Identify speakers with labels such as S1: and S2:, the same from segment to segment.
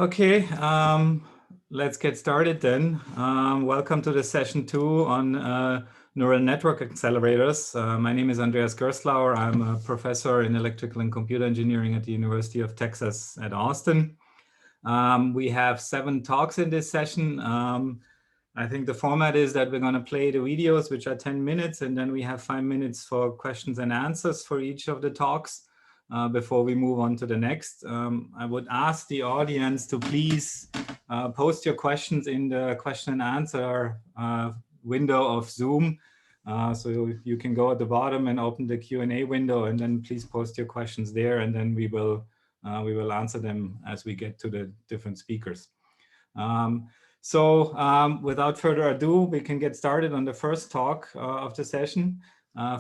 S1: Okay, let's get started then. Welcome to the session 2 on neural network accelerators. My name is Andreas Gerstlauer. I'm a professor in electrical and computer engineering at the University of Texas at Austin. We have 7 talks in this session. I think the format is that we're going to play the videos, which are 10 minutes, and then we have 5 minutes for questions and answers for each of the talks. Before we move on to the next, I would ask the audience to please post your questions in the question and answer window of Zoom. So you can go at the bottom and open the Q&A window, and then please post your questions there, and then we will answer them as we get to the different speakers. Without further ado, we can get started on the first talk of the session.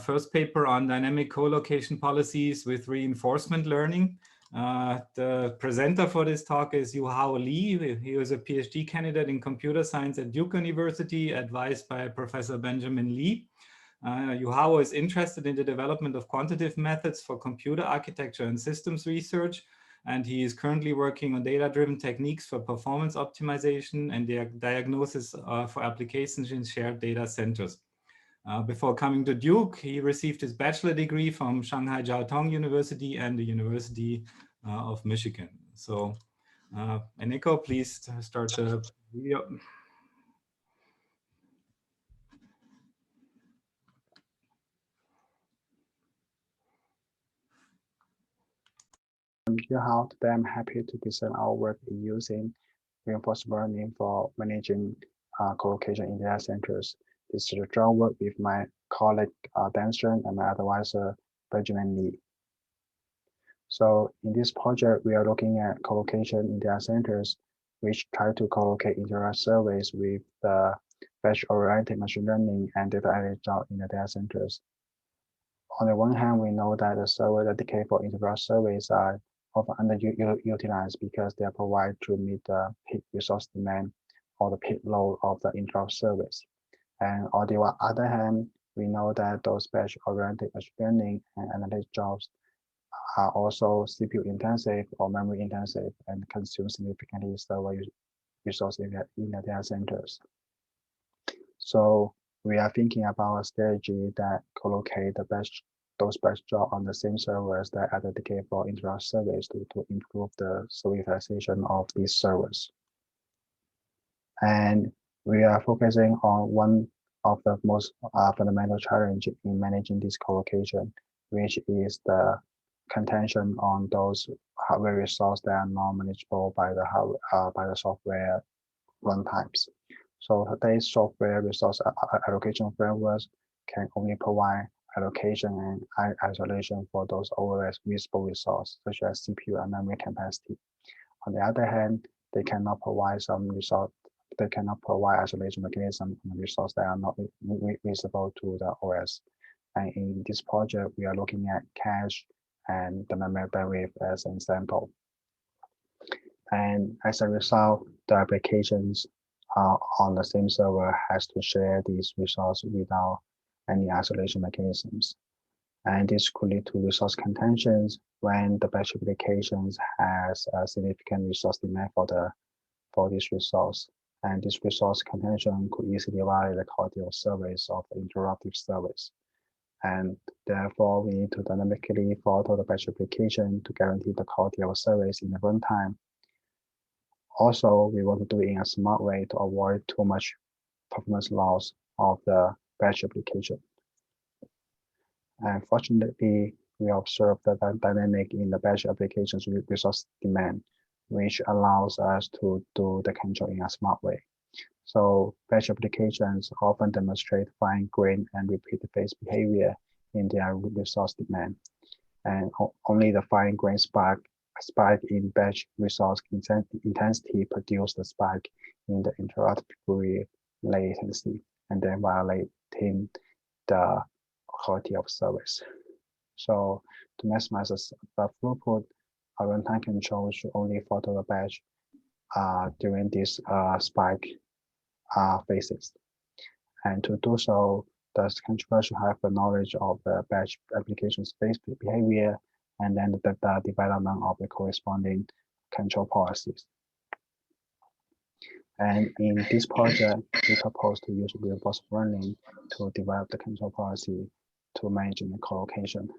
S1: First paper on dynamic co-location policies with reinforcement learning. The presenter for this talk is Yuhao Li. He was a PhD candidate in computer science at Duke University, advised by Professor Benjamin Lee. Yuhao is interested in the development of quantitative methods for computer architecture and systems research, and he is currently working on data-driven techniques for performance optimization and diagnosis for applications in shared data centers. Before coming to Duke, he received his bachelor degree from Shanghai Jiaotong University and the University of Michigan. So, Eneko, please start the video.
S2: I'm Yuhao. Today I'm happy to present our work in using reinforcement learning for managing colocation in data centers. This is a joint work with my colleague Danson and my advisor Benjamin Lee. So in this project, we are looking at colocation in data centers, which try to collocate interrupt surveys with the batch-oriented machine learning and data analysis in the data centers. On the one hand, we know that the server dedicated for interrupt surveys are often underutilized because they are provided to meet the peak resource demand or the peak load of the interrupt service. And on the other hand, we know that those batch-oriented machine learning and analytics jobs are also CPU intensive or memory intensive and consume significantly server resources in the data centers. So we are thinking about a strategy that collocate those batch jobs on the same servers that are dedicated for interrupt service to improve the utilization of these servers. And we are focusing on one of the most fundamental challenges in managing this collocation, which is the contention on those hardware resources that are not manageable by the software runtimes. So today's software resource allocation frameworks can only provide allocation and isolation for those always visible resources, such as CPU and memory capacity. On the other hand, they cannot provide isolation mechanism on the resources that are not visible to the OS. And in this project, we are looking at cache and the memory bandwidth as an example. And as a result, the applications on the same server has to share these resources without any isolation mechanisms. And this could lead to resource contentions when the batch applications has a significant resource demand for this resource. And this resource contention could easily violate the quality of service of the interruptive service. And therefore, we need to dynamically throttle the batch application to guarantee the quality of service in the runtime. Also, we want to do it in a smart way to avoid too much performance loss of the batch application. And fortunately, we observe the dynamic in the batch applications resource demand, which allows us to do the control in a smart way. So batch applications often demonstrate fine-grained and repeat-based behavior in their resource demand. And only the fine-grained spike in batch resource intensity produce the spike in the interrupt-free latency and then violating the quality of service. So to maximize the throughput, our runtime control should only throttle the batch during this spike phases. And to do so, the controller should have the knowledge of the batch application space behavior and then the development of the corresponding control policies. And in this project, we propose to use reinforcement learning to develop the control policy to manage the colocation.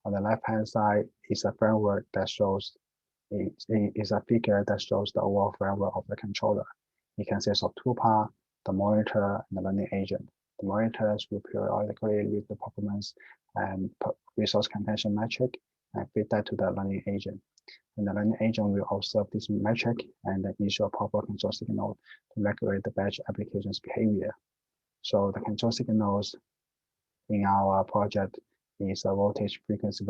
S2: On the left-hand side is a framework that shows is a figure that shows the overall framework of the controller. It consists of two parts, the monitor and the learning agent. The monitors will periodically read the performance and resource contention metric and feed that to the learning agent. And the learning agent will observe this metric and then issue a proper control signal to regulate the batch application's behavior. So the control signals in our project is a voltage frequency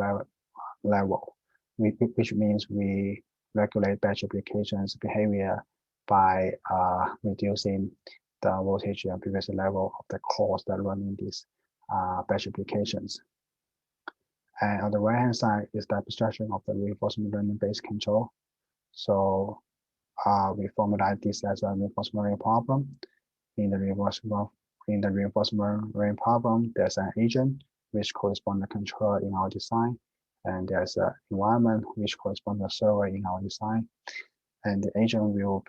S2: level, which means we regulate batch applications behavior by reducing the voltage and frequency level of the cores that run in these batch applications. And on the right hand side is the abstraction of the reinforcement learning based control. So we formulate this as a reinforcement learning problem. In the reinforcement learning problem, there's an agent which corresponds to the controller in our design, and there's an environment which corresponds to the server in our design. And the agent will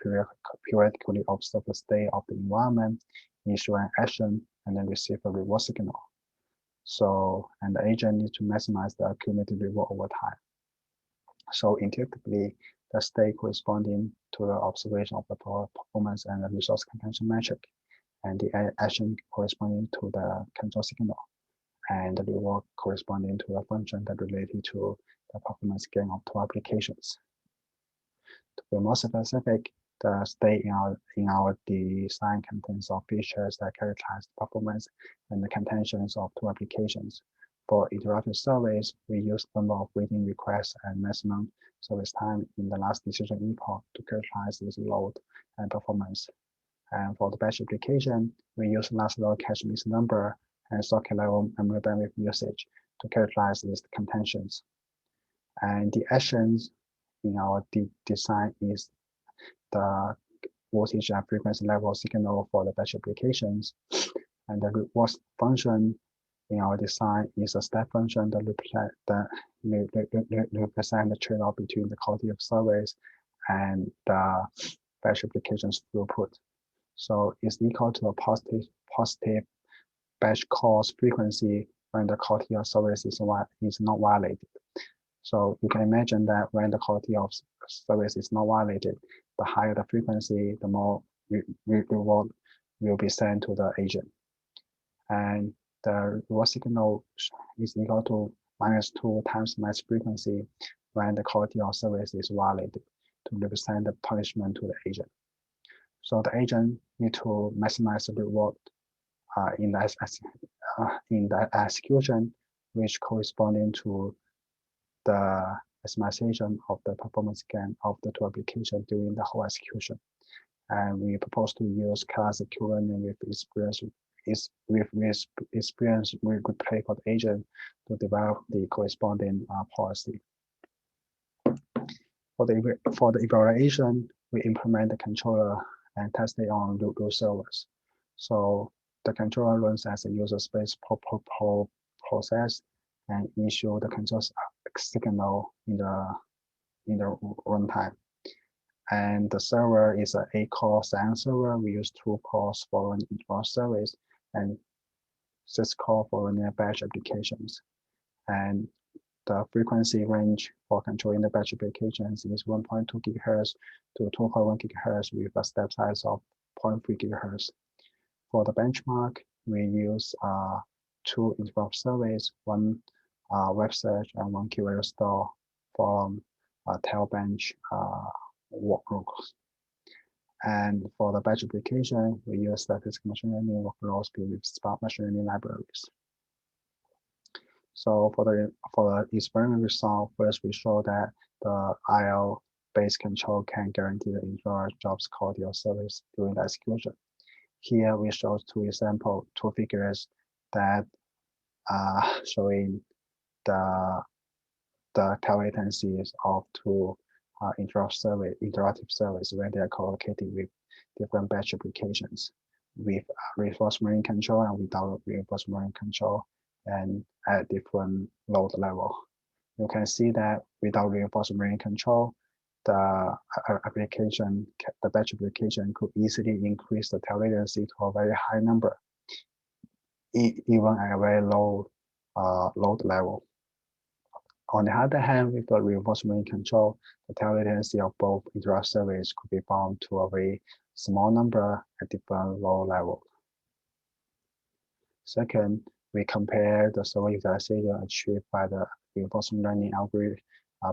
S2: periodically observe the state of the environment, issue an action, and then receive a reward signal. So, and the agent needs to maximize the cumulative reward over time. So intuitively, the state corresponding to the observation of the performance and the resource contention metric, and the action corresponding to the control signal, and the reward corresponding to the function that related to the performance gain of two applications. To be more specific, the state in our design contains of features that characterize the performance and the contentions of two applications. For iterative surveys, we use number of waiting requests and maximum service time in the last decision epoch to characterize this load and performance. And for the batch application, we use last load cache miss number and socket level memory bandwidth usage to characterize these contentions. And the actions in our design is the voltage and frequency level signal for the batch applications. And the reward function in our design is a step function that represent the trade-off between the quality of service and the batch application's throughput. So it's equal to a positive batch calls frequency when the quality of service is not violated. So you can imagine that when the quality of service is not violated, the higher the frequency, the more reward will be sent to the agent. And the reward signal is equal to -2 times max frequency when the quality of service is violated to represent the punishment to the agent. So the agent need to maximize the reward in the execution, which corresponding to the maximization of the performance gain of the two applications during the whole execution. And we propose to use classic learning with experience with good play code agent to develop the corresponding policy. For the evaluation, we implement the controller and test it on root servers. So the controller runs as a user space process and issue the control signal in the runtime. And the server is an 8-core SAN server. We use 2 cores for running interrupt service and 6 cores for running batch applications. And the frequency range for controlling the batch applications is 1.2 GHz to 2.1 GHz with a step size of 0.3 GHz. For the benchmark, we use 2 interrupt surveys, 1 web search and 1 keyword store from tailbench workloads. And for the batch application, we use statistical machine learning workloads built with Spark machine learning libraries. So for the experiment result, first we show that the IL-based control can guarantee the interrupt jobs quality of service during the execution. Here we show 2 examples, 2 figures that are showing the tail latencies of 2 interactive service when they are co-located with different batch applications with reinforcement learning control and without reinforcement learning control and at different load level. You can see that without reinforcement learning control, the batch application could easily increase the tail latency to a very high number, even at a very low load level. On the other hand, with the reinforcement control, the tail latency of both interrupt service could be bound to a very small number at different low level. Second, we compare the server utilization achieved by the reinforcement learning algorithm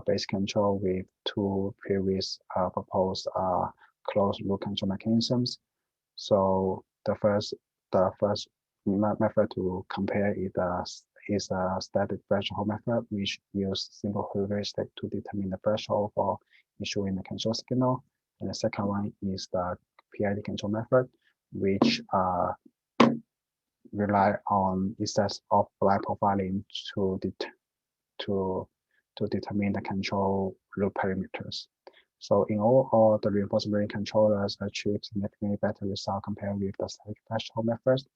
S2: based control with two previous proposed closed loop control mechanisms. So the first method to compare is a static threshold method, which uses simple heuristic to determine the threshold for issuing the control signal. And the second one is the PID control method, which rely on excess of line profiling to determine the control loop parameters. So in all the reinforcement controllers achieve significantly better result compared with the static threshold methods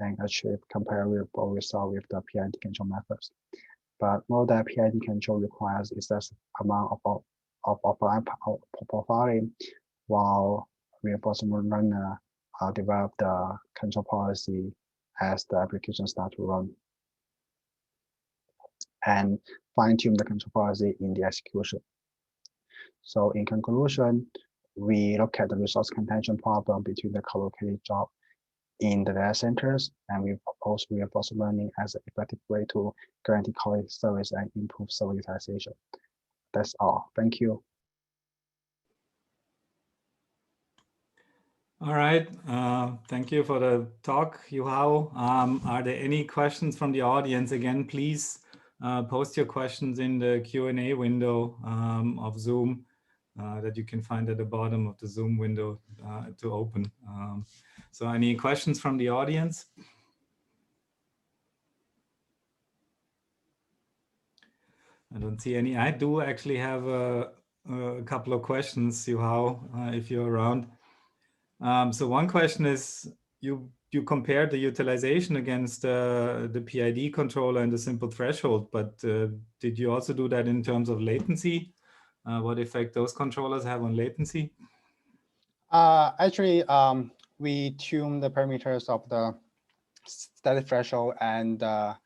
S2: and achieve comparable result with the PID control methods. But more that PID control requires excessive amount of line profiling, while reinforcement learner develop the control policy as the application starts to run and fine-tune the control policy in the execution. So in conclusion, we look at the resource contention problem between the collocated job in the data centers, and we propose reinforcement learning as an effective way to guarantee quality service and improve server utilization. That's all. Thank you.
S1: All right. Thank you for the talk, Yuhao. Are there any questions from the audience? Again, please post your questions in the Q&A window of Zoom that you can find at the bottom of the Zoom window to open. So any questions from the audience? I don't see any. I do actually have a couple of questions, Yuhao, if you're around. So one question is, you compared the utilization against the PID controller and the simple threshold, but did you also do that in terms of latency? What effect those controllers have on latency?
S3: Actually, we tune the parameters of the static threshold and the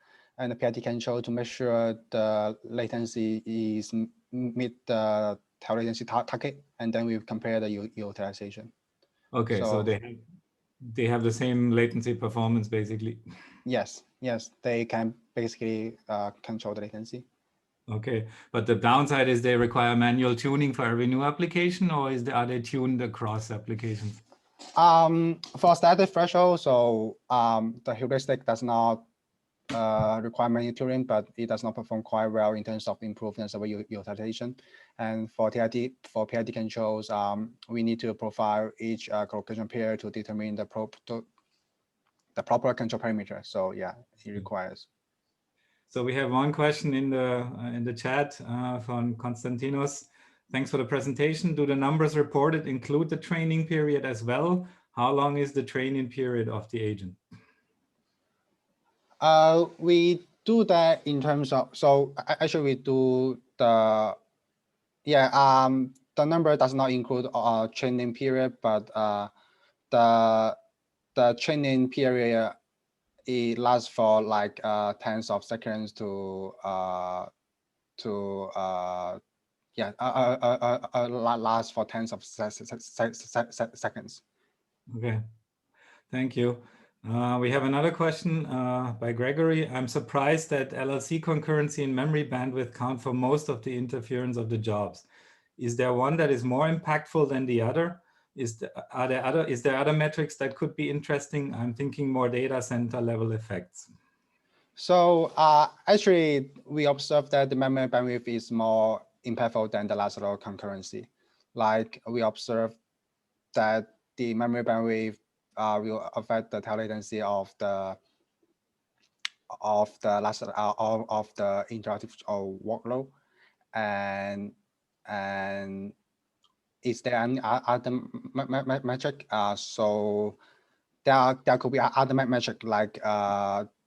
S3: PID control to make sure the latency is meet the tail latency target, and then we compare the utilization.
S1: Okay, so they have the same latency performance basically. Yes,
S3: they can basically control the latency.
S1: Okay, but the downside is they require manual tuning for every new application, or are they tuned across applications?
S3: For static threshold, so the heuristic does not require manual tuning, but it does not perform quite well in terms of improving server utilization. And for PID controls, we need to profile each collocation pair to determine the proper control parameter. So yeah, it requires.
S1: So we have one question in the chat from Konstantinos. Thanks for the presentation. Do the numbers reported include the training period as well? How long is the training period of the agent?
S3: We do that in terms of, so actually we do the, the number does not include training period, but the training period, it lasts for like tens of seconds to last for tens of seconds.
S1: Okay, thank you. We have another question by Grigori. I'm surprised that LLC concurrency and memory bandwidth count for most of the interference of the jobs. Is there one that is more impactful than the other? Is there other metrics that could be interesting? I'm thinking more data center level effects.
S3: So actually, we observed that the memory bandwidth is more impactful than the lateral concurrency. Like we observed that the memory bandwidth will affect the tail latency of the interactive workload, and is there any other metric? So there could be other metric like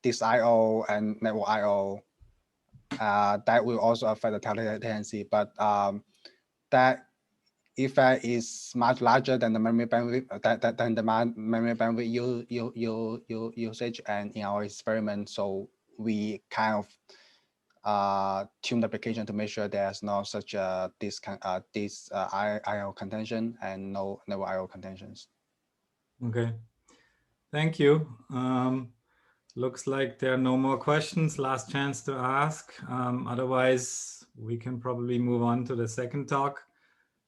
S3: disk I/O and network I/O that will also affect the tail latency, but that effect is much larger than the memory bandwidth memory bandwidth usage, and in our experiment, so we kind of tune the application to make sure there's no such this IO contention and no IO contentions.
S1: Okay, thank you. Looks like there are no more questions. Last chance to ask. Otherwise, we can probably move on to the second talk.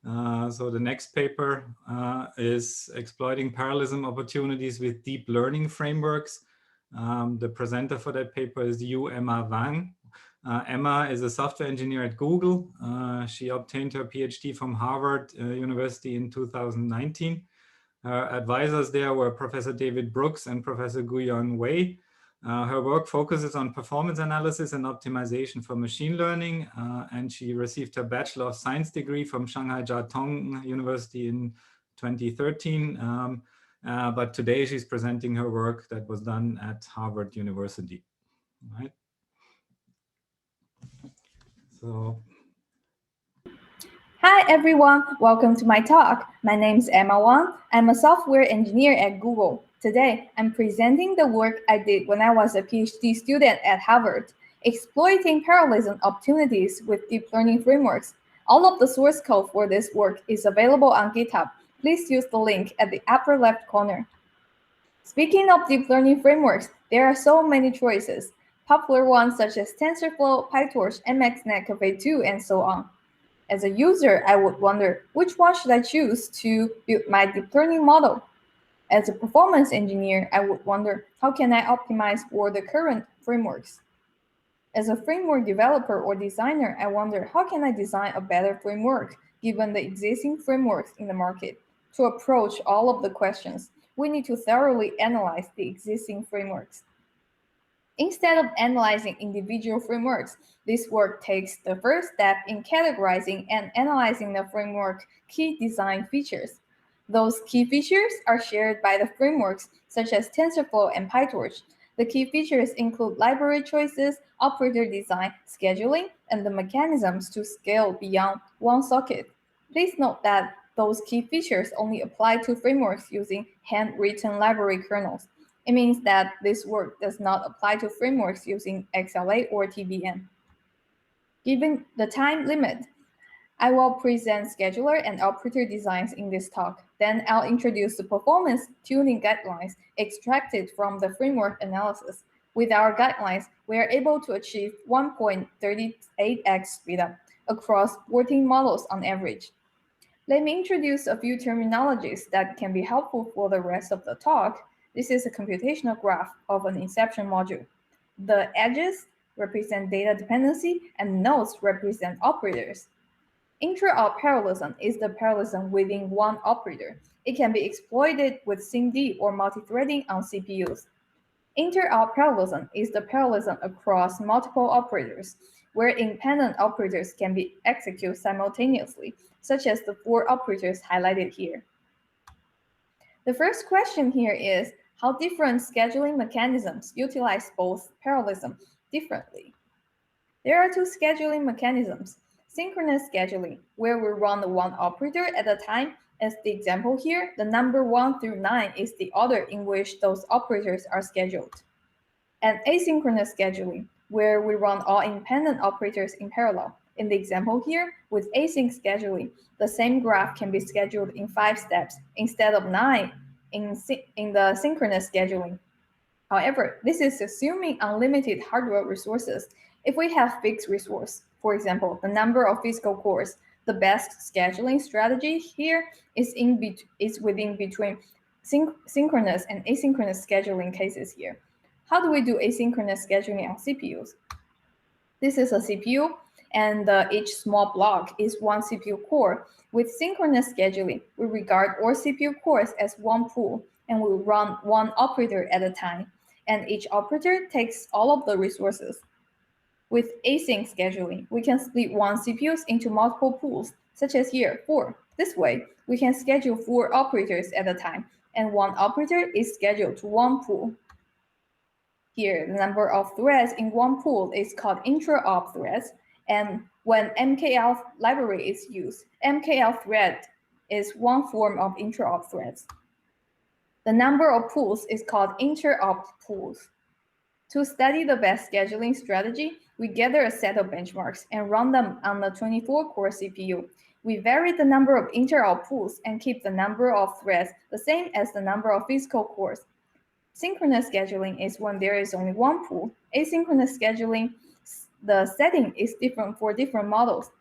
S1: So the next paper is exploiting parallelism opportunities with deep learning frameworks. The presenter for that paper is Emma Wang. Emma is a software engineer at Google. She obtained her PhD from Harvard University in 2019. Her advisors there were Professor David Brooks and Professor Gu-Yeon Wei. Her work focuses on performance analysis and optimization for machine learning, and she received her Bachelor of Science degree from Shanghai Jiao Tong University in 2013. But today she's presenting her work that was done at Harvard University. All right. So.
S4: Hi everyone, welcome to my talk. My name is Emma Wang. I'm a software engineer at Google. Today, I'm presenting the work I did when I was a PhD student at Harvard, exploiting parallelism opportunities with deep learning frameworks. All of the source code for this work is available on GitHub. Please use the link at the upper left corner. Speaking of deep learning frameworks, there are so many choices. Popular ones such as TensorFlow, PyTorch, MXNet, Caffe2, and so on. As a user, I would wonder, which one should I choose to build my deep learning model? As a performance engineer, I would wonder, how can I optimize for the current frameworks? As a framework developer or designer, I wonder, how can I design a better framework given the existing frameworks in the market? To approach all of the questions, we need to thoroughly analyze the existing frameworks. Instead of analyzing individual frameworks, this work takes the first step in categorizing and analyzing the framework key design features. Those key features are shared by the frameworks such as TensorFlow and PyTorch. The key features include library choices, operator design, scheduling, and the mechanisms to scale beyond one socket. Please note that those key features only apply to frameworks using handwritten library kernels. It means that this work does not apply to frameworks using XLA or TBM. Given the time limit, I will present scheduler and operator designs in this talk. Then I'll introduce the performance tuning guidelines extracted from the framework analysis. With our guidelines, we are able to achieve 1.38x speedup across 14 models on average. Let me introduce a few terminologies that can be helpful for the rest of the talk. This is a computational graph of an inception module. The edges represent data dependency and nodes represent operators. Intra-op parallelism is the parallelism within one operator. It can be exploited with SIMD or multithreading on CPUs. Inter-op parallelism is the parallelism across multiple operators, where independent operators can be executed simultaneously, such as the 4 operators highlighted here. The first question here is, how different scheduling mechanisms utilize both parallelism differently? There are 2 scheduling mechanisms. Synchronous scheduling, where we run the one operator at a time. As the example here, the number 1 through 9 is the order in which those operators are scheduled. And asynchronous scheduling, where we run all independent operators in parallel. In the example here, with async scheduling, the same graph can be scheduled in 5 steps instead of 9 in the synchronous scheduling. However, this is assuming unlimited hardware resources. If we have fixed resource, for example, the number of physical cores, the best scheduling strategy here is within between synchronous and asynchronous scheduling cases here. How do we do asynchronous scheduling on CPUs? This is a CPU, and each small block is one CPU core. With synchronous scheduling, we regard all CPU cores as one pool, and we run one operator at a time, and each operator takes all of the resources. With async scheduling, we can split one CPUs into multiple pools, such as here, 4. This way, we can schedule 4 operators at a time, and one operator is scheduled to one pool. Here, the number of threads in one pool is called intra-op threads, and when MKL library is used, MKL thread is one form of inter-op threads. The number of pools is called inter-op pools. To study the best scheduling strategy, we gather a set of benchmarks and run them on the 24-core CPU. We vary the number of inter-op pools and keep the number of threads the same as the number of physical cores. Synchronous scheduling is when there is only one pool. Asynchronous scheduling, the setting is different for different models.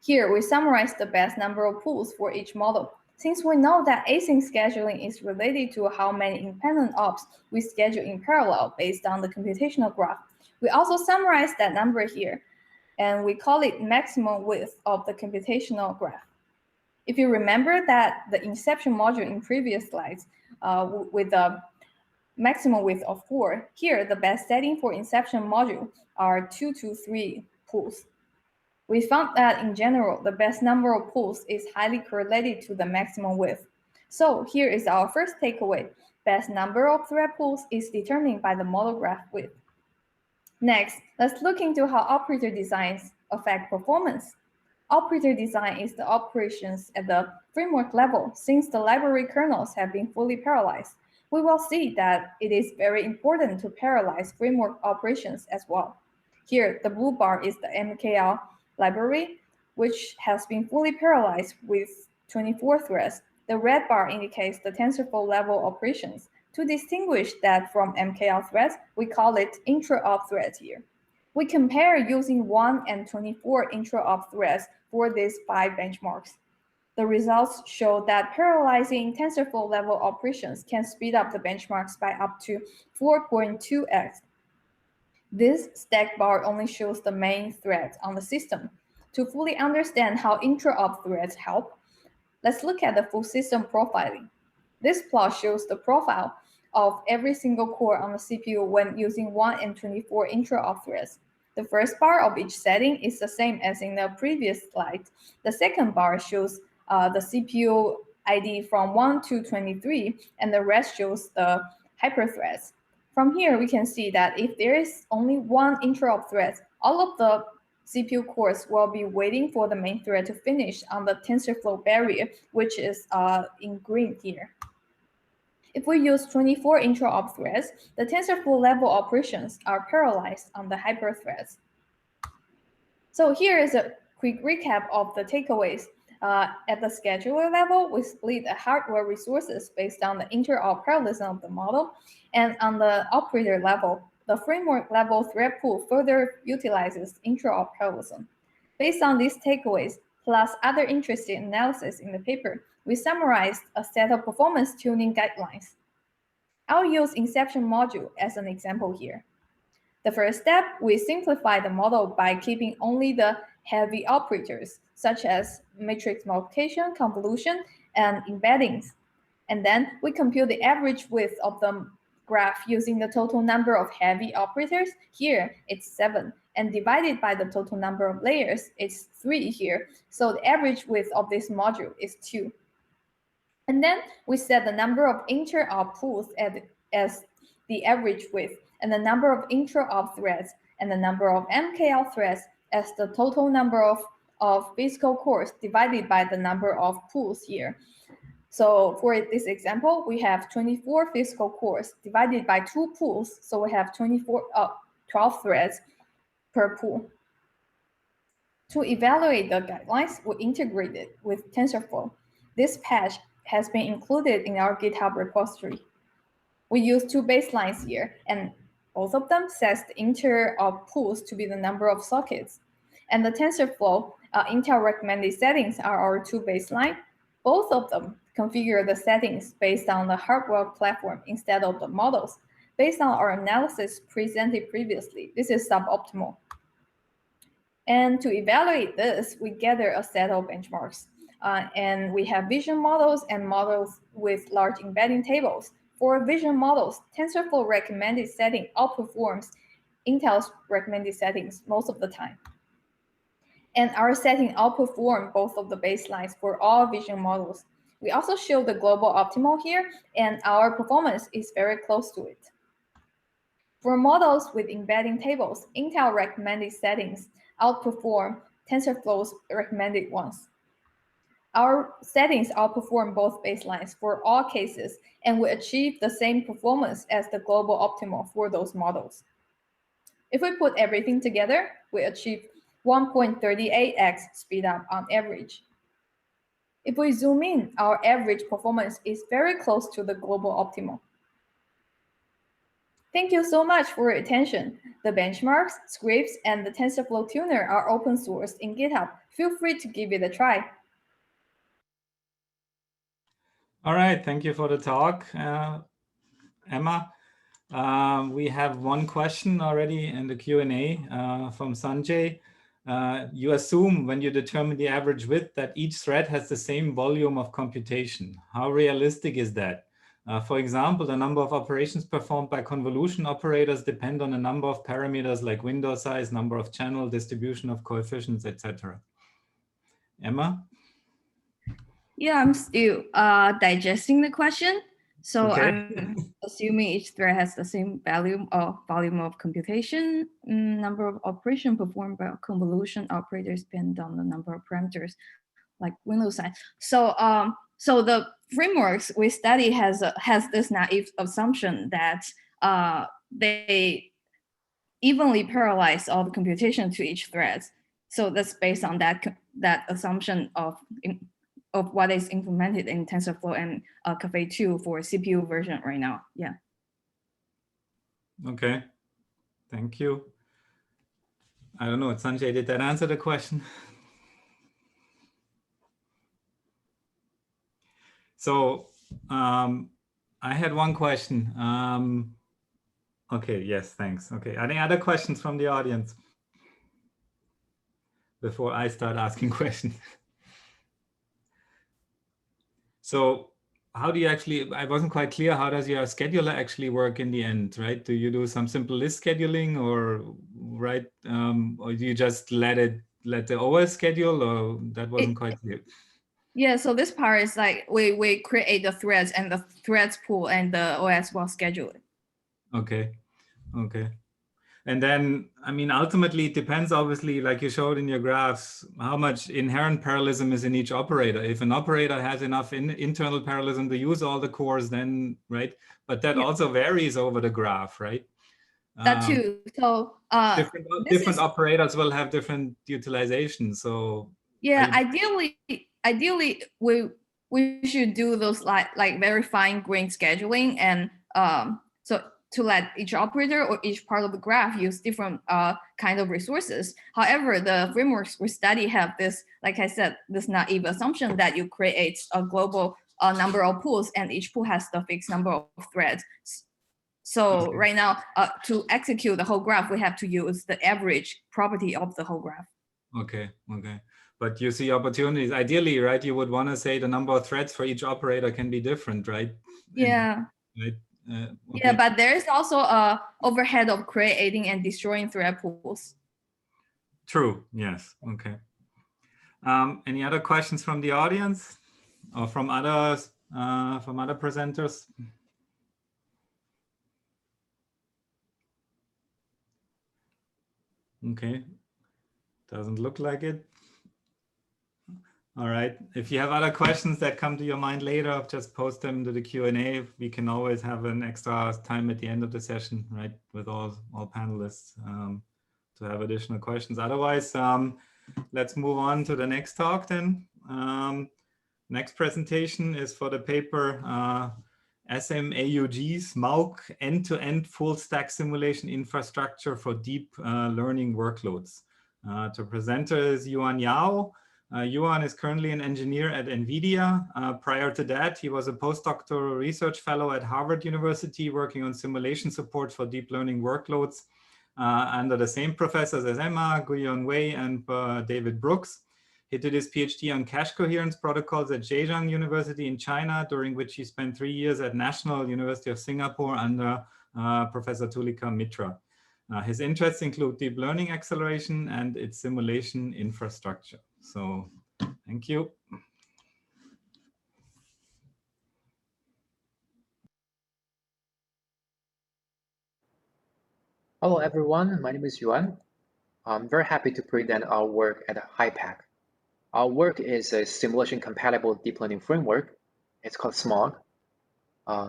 S4: Here, we summarize the best number of pools for each model. Since we know that async scheduling is related to how many independent ops we schedule in parallel based on the computational graph, we also summarize that number here, and we call it maximum width of the computational graph. If you remember that the inception module in previous slides with the maximum width of 4, here the best setting for inception module are 2 to 3 pools. We found that in general, the best number of pools is highly correlated to the maximum width. So here is our first takeaway. Best number of thread pools is determined by the model graph width. Next, let's look into how operator designs affect performance. Operator design is the operations at the framework level. Since the library kernels have been fully parallelized, we will see that it is very important to parallelize framework operations as well. Here, the blue bar is the MKL library, which has been fully parallelized with 24 threads. The red bar indicates the TensorFlow level operations. To distinguish that from MKL threads, we call it intra-op threads here. We compare using 1 and 24 intra-op threads for these 5 benchmarks. The results show that parallelizing TensorFlow level operations can speed up the benchmarks by up to 4.2x. This stack bar only shows the main threads on the system. To fully understand how intra-op threads help, let's look at the full system profiling. This plot shows the profile of every single core on the CPU when using 1 and 24 intra-op threads. The first bar of each setting is the same as in the previous slide. The second bar shows the CPU ID from 1 to 23, and the rest shows the hyperthreads. From here, we can see that if there is only one intra-op thread, all of the CPU cores will be waiting for the main thread to finish on the TensorFlow barrier, which is in green here. If we use 24 intra-op threads, the TensorFlow level operations are parallelized on the hyperthreads. So here is a quick recap of the takeaways. At the scheduler level, we split the hardware resources based on the inter-op parallelism of the model. And on the operator level, the framework level thread pool further utilizes intra-op parallelism. Based on these takeaways, plus other interesting analysis in the paper, we summarized a set of performance tuning guidelines. I'll use inception module as an example here. The first step, we simplify the model by keeping only the heavy operators, such as matrix multiplication, convolution, and embeddings. And then we compute the average width of the graph using the total number of heavy operators. Here, it's 7. And divided by the total number of layers, it's 3 here. So the average width of this module is 2. And then we set the number of inter-op pools as the average width, and the number of intra-op threads, and the number of MKL threads as the total number of physical cores divided by the number of pools here. So for this example, we have 24 physical cores divided by 2 pools, so we have 12 threads per pool. To evaluate the guidelines, we integrated with TensorFlow. This patch has been included in our GitHub repository. We use 2 baselines here, and both of them sets the inter-op pools to be the number of sockets. And the TensorFlow Intel recommended settings are our 2 baseline. Both of them configure the settings based on the hardware platform instead of the models. Based on our analysis presented previously, this is suboptimal. And to evaluate this, we gather a set of benchmarks. And we have vision models and models with large embedding tables. For vision models, TensorFlow recommended setting outperforms Intel's recommended settings most of the time. And our setting outperformed both of the baselines for all vision models. We also show the global optimal here, and our performance is very close to it. For models with embedding tables, Intel recommended settings outperform TensorFlow's recommended ones. Our settings outperform both baselines for all cases, and we achieve the same performance as the global optimal for those models. If we put everything together, we achieve 1.38x speedup on average. If we zoom in, our average performance is very close to the global optimal. Thank you so much for your attention. The benchmarks, scripts, and the TensorFlow tuner are open sourced in GitHub. Feel free to give it a try.
S1: All right, thank you for the talk, Emma. We have one question already in the Q&A from Sanjay. You assume when you determine the average width that each thread has the same volume of computation. How realistic is that? For example, the number of operations performed by convolution operators depend on a number of parameters like window size, number of channel, distribution of coefficients, etc. Emma?
S5: Yeah, I'm still digesting the question. So
S1: Okay.
S5: I'm assuming each thread has the same volume of computation. Number of operations performed by convolution operators depend on the number of parameters like window size. So so the frameworks we study has this naive assumption that they evenly parallelize all the computation to each thread. So that's based on that assumption of what is implemented in TensorFlow and Caffe 2 for CPU version right now. Yeah.
S1: Okay, thank you. I don't know, Sanjay, did that answer the question? So I had one question. Okay, yes, thanks. Okay, any other questions from the audience before I start asking questions? So how do you actually, I wasn't quite clear, how does your scheduler actually work in the end, right? Do you do some simple list scheduling or, right? Or do you just let the OS schedule, or that wasn't quite clear?
S5: Yeah, so this part is like we create the threads and the threads pool and the OS will schedule it.
S1: Okay, okay. And then, I mean, ultimately it depends, obviously, like you showed in your graphs, how much inherent parallelism is in each operator. If an operator has enough internal parallelism to use all the cores, then, right? But that also varies over the graph, right?
S5: That too. So
S1: different operators will have different utilization. So
S5: yeah, ideally we should do those like very fine grained scheduling, and so to let each operator or each part of the graph use different kind of resources. However, the frameworks we study have this, like I said, this naive assumption that you create a global number of pools and each pool has the fixed number of threads. So right now, to execute the whole graph, we have to use the average property of the whole graph.
S1: Okay, okay. But you see opportunities. Ideally, right, you would want to say the number of threads for each operator can be different, right?
S5: Yeah.
S1: Right. Okay.
S5: Yeah, but there is also a overhead of creating and destroying thread pools.
S1: True. Yes. Okay. Any other questions from the audience or from others, from other presenters? Okay. Doesn't look like it. All right. If you have other questions that come to your mind later, just post them to the Q&A. We can always have an extra time at the end of the session, right, with all panelists to have additional questions. Otherwise, let's move on to the next talk then. Next presentation is for the paper SMAUG end-to-end full stack simulation infrastructure for deep learning workloads. The presenter is Yuan Yao. Yuan is currently an engineer at NVIDIA. Prior to that, he was a postdoctoral research fellow at Harvard University working on simulation support for deep learning workloads under the same professors as Emma, Gu-Yeon Wei, and David Brooks. He did his PhD on cache coherence protocols at Zhejiang University in China, during which he spent 3 years at National University of Singapore under Professor Tulika Mitra. His interests include deep learning acceleration and its simulation infrastructure. So, thank you.
S6: Hello everyone, my name is Yuan. I'm very happy to present our work at HiPAC. Our work is a simulation-compatible deep learning framework. It's called SMAUG.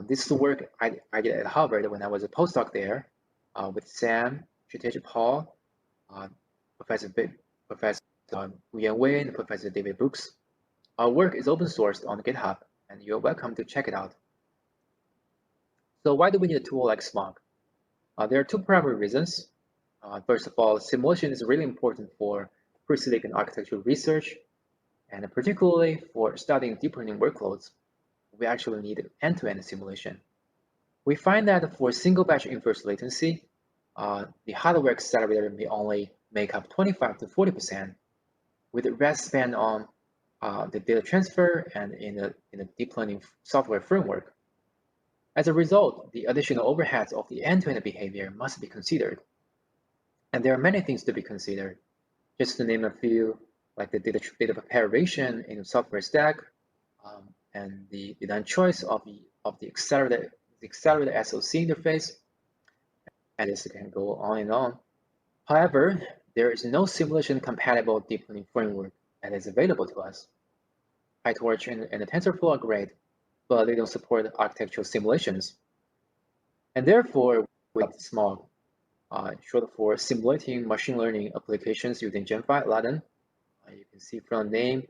S6: This is the work I did at Harvard when I was a postdoc there, with Sam, Kshitij, Paul, Professor Gu-Yeon, and Professor David Brooks. Our work is open sourced on GitHub, and you're welcome to check it out. So why do we need a tool like SMAUG? There are two primary reasons. First of all, simulation is really important for pre-silicon architecture research, and particularly for studying deep learning workloads, we actually need end-to-end simulation. We find that for single batch inverse latency, the hardware accelerator may only make up 25 to 40%, with the rest spent on the data transfer and in a deep learning software framework. As a result, the additional overheads of the end-to-end behavior must be considered. And there are many things to be considered. Just to name a few, like the data preparation in the software stack, and the design choice of the accelerator SoC interface, and this can go on and on. However, there is no simulation-compatible deep learning framework that is available to us. PyTorch and the TensorFlow are great, but they don't support architectural simulations. And therefore, we have SMAUG, short for simulating machine learning applications using Gen5 Laden. You can see from the name,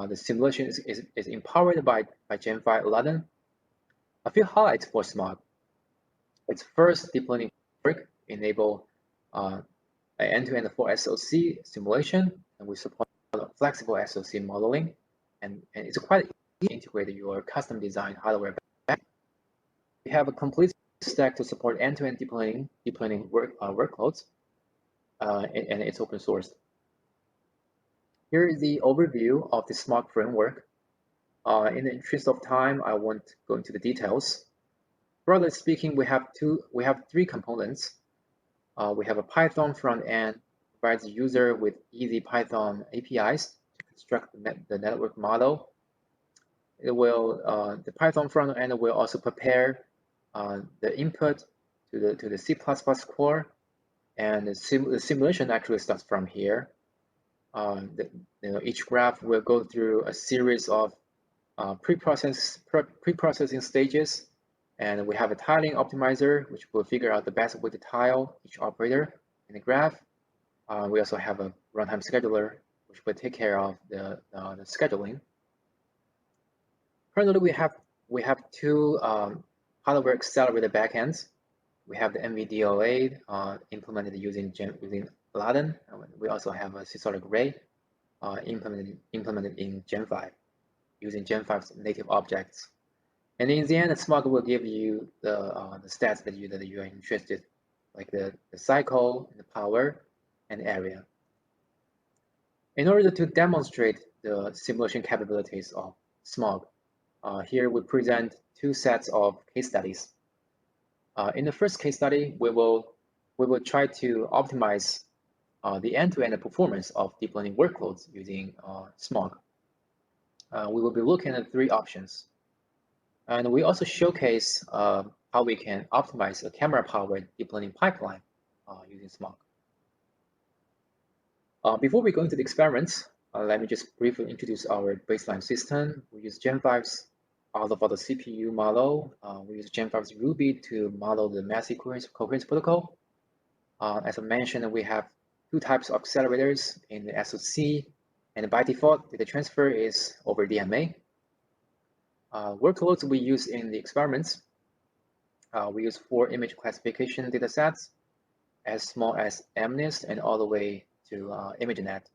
S6: the simulation is empowered by Gen5 Laden. A few highlights for SMAUG. Its first deep learning framework enable an end-to-end for SoC simulation, and we support flexible SoC modeling, and it's quite easy to integrate your custom design hardware back. We have a complete stack to support end-to-end deep learning workloads, and it's open source. Here is the overview of the SMAUG framework. In the interest of time, I won't go into the details. Broadly speaking, we have three components. We have a Python front end, provides the user with easy Python APIs to construct the network model. The Python front end will also prepare the input to the C++ core, and the simulation actually starts from here. Each graph will go through a series of pre-processing stages, and we have a tiling optimizer, which will figure out the best way to tile each operator in the graph. We also have a runtime scheduler, which will take care of the scheduling. Currently, we have two hardware accelerator backends. We have the NVDOA implemented using Laden. We also have a Sylos array implemented in Gen5 using Gen5's native objects. And in the end, SMAUG will give you the stats that you are interested, like the cycle, the power, and area. In order to demonstrate the simulation capabilities of SMAUG, here we present two sets of case studies. In the first case study, we will try to optimize the end-to-end performance of deep learning workloads using SMAUG. We will be looking at three options. And we also showcase how we can optimize a camera-powered deep learning pipeline using SMAUG. Before we go into the experiments, let me just briefly introduce our baseline system. We use Gen5's Osvaldo CPU model. We use Gen5's Ruby to model the massive coherence protocol. As I mentioned, we have two types of accelerators in the SoC, and by default, data transfer is over DMA. Workloads we use in the experiments, we use 4 image classification datasets, as small as MNIST and all the way to ImageNet.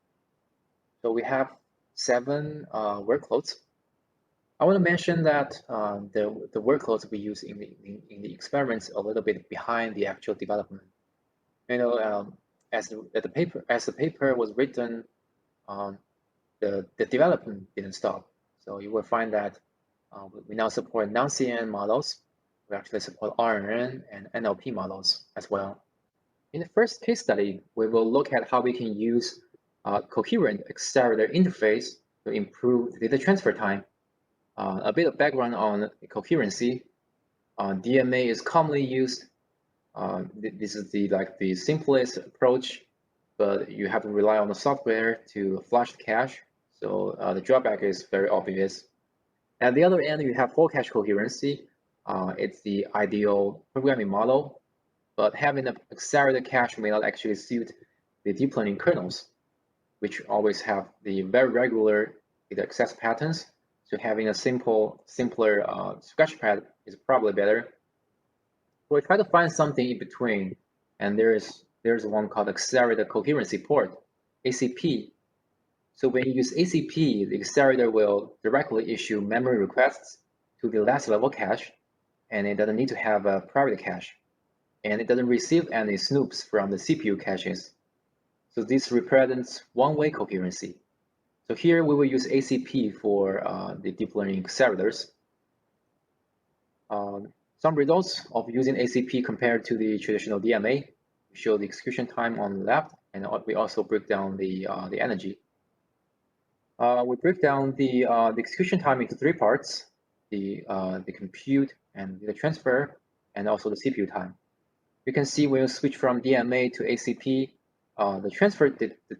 S6: So we have 7 workloads. I want to mention that the workloads we use in the experiments are a little bit behind the actual development. As the paper was written, the development didn't stop. So you will find that we now support non-CNN models. We actually support RNN and NLP models as well. In the first case study, we will look at how we can use coherent accelerator interface to improve the data transfer time. A bit of background on coherency. DMA is commonly used. This is the simplest approach, but you have to rely on the software to flush the cache. So the drawback is very obvious. At the other end, you have full cache coherency. It's the ideal programming model, but having an accelerated cache may not actually suit the deep learning kernels, which always have the very regular data access patterns. So having a simpler sketchpad is probably better. So we try to find something in between, and there's one called accelerated coherency port, ACP. So when you use ACP, the accelerator will directly issue memory requests to the last level cache, and it doesn't need to have a private cache, and it doesn't receive any snoops from the CPU caches. So this represents one-way coherency. So here we will use ACP for the deep learning accelerators. Some results of using ACP compared to the traditional DMA. We show the execution time on the left, and we also break down the energy. We break down the execution time into 3 parts: the compute and the transfer, and also the CPU time. You can see when you switch from DMA to ACP, the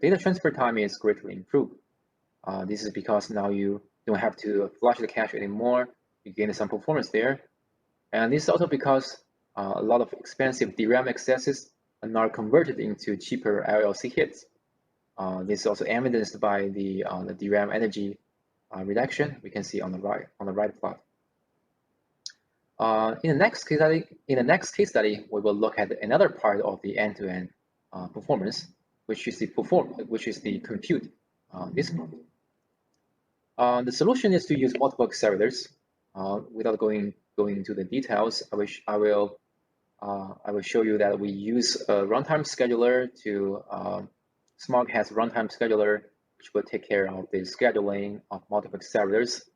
S6: data transfer time is greatly improved. This is because now you don't have to flush the cache anymore. You gain some performance there. And this is also because a lot of expensive DRAM accesses are now converted into cheaper LLC hits. This is also evidenced by the DRAM energy reduction we can see on the right plot. In the next case study, we will look at another part of the end-to-end performance, which is the compute. This part. The solution is to use multiple accelerators. Without going into the details, I will show you that we use a runtime scheduler to SMAUG has a runtime scheduler which will take care of the scheduling of multiple accelerators,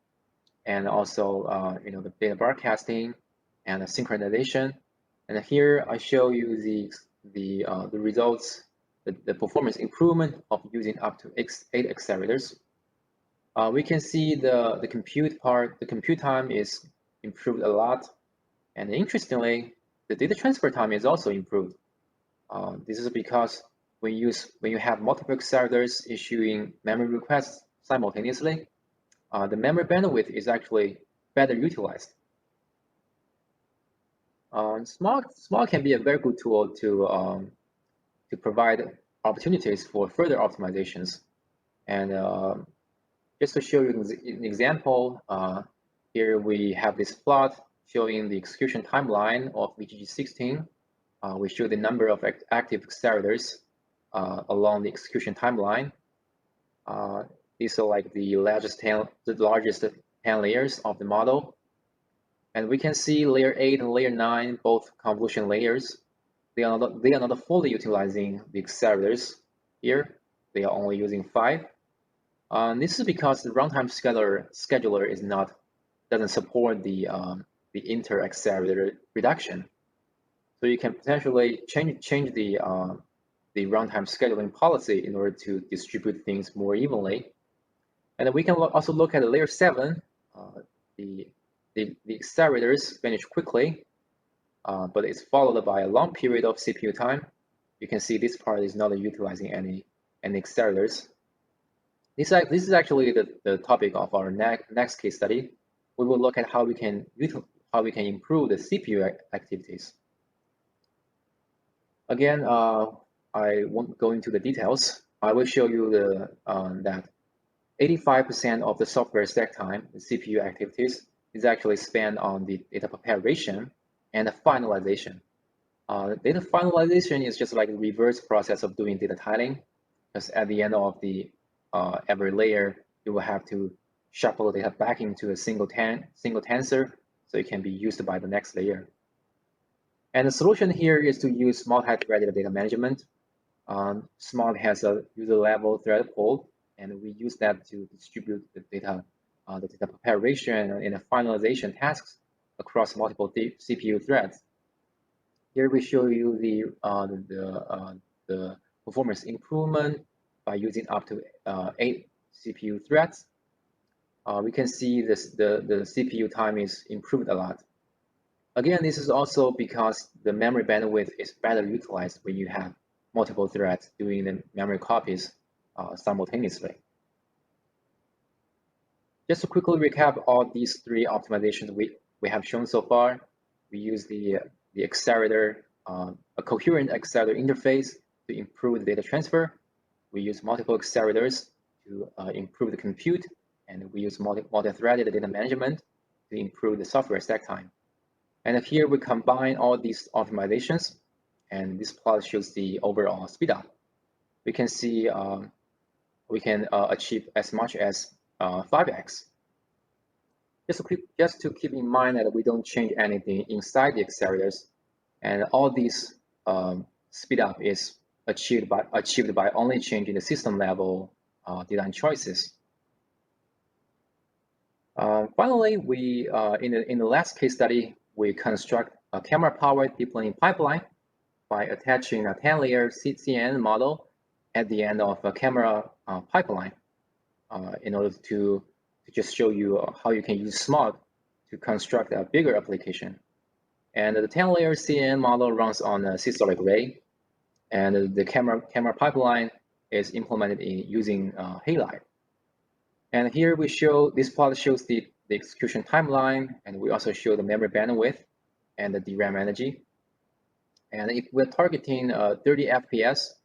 S6: and also the data broadcasting and the synchronization. And here I show you the results, the performance improvement of using up to 8 accelerators. We can see the compute time is improved a lot, and interestingly, the data transfer time is also improved. This is because when you have multiple accelerators issuing memory requests simultaneously, the memory bandwidth is actually better utilized. SMAUG can be a very good tool to provide opportunities for further optimizations. And just to show you an example, here we have this plot showing the execution timeline of VGG16. We show the number of active accelerators along the execution timeline. These are like the largest 10 layers of the model. And we can see layer 8 and layer 9, both convolution layers. They are not fully utilizing the accelerators here. They are only using 5. This is because the runtime scheduler doesn't support the inter-accelerator reduction. So you can potentially change the runtime scheduling policy in order to distribute things more evenly. And then we can also look at layer 7. The accelerators finish quickly, but it's followed by a long period of CPU time. You can see this part is not utilizing any accelerators. This is actually the topic of our next case study. We will look at how we can improve the CPU activities. Again, I won't go into the details. I will show you that 85% of the software stack time, the CPU activities, is actually spent on the data preparation and the finalization. Data finalization is just like a reverse process of doing data tiling, because at the end of the every layer, you will have to shuffle the data back into a single tensor, so it can be used by the next layer. And the solution here is to use multi-threaded data management. SMAUG has a user-level thread pool, and we use that to distribute the data preparation and the finalization tasks across multiple CPU threads. Here we show you the performance improvement by using up to 8 CPU threads. We can see the CPU time is improved a lot. Again, this is also because the memory bandwidth is better utilized when you have multiple threads doing the memory copies simultaneously. Just to quickly recap all these three optimizations we have shown so far, we use the accelerator, a coherent accelerator interface to improve the data transfer. We use multiple accelerators to improve the compute, and we use multi-threaded data management to improve the software stack time. And here we combine all these optimizations, and this plot shows the overall speed up. We can see we can achieve as much as 5x. Just to keep in mind that we don't change anything inside the accelerators, and all these speed up is achieved by only changing the system level design choices. Finally, we in the last case study, we construct a camera-powered deep learning pipeline by attaching a 10-layer CNN model at the end of a camera pipeline in order to just show you how you can use SMAUG to construct a bigger application. And the 10-layer CNN model runs on a systolic array, and the camera pipeline is implemented using Halide. And here we show, this plot shows the execution timeline, and we also show the memory bandwidth and the DRAM energy. And if we're targeting 30 FPS,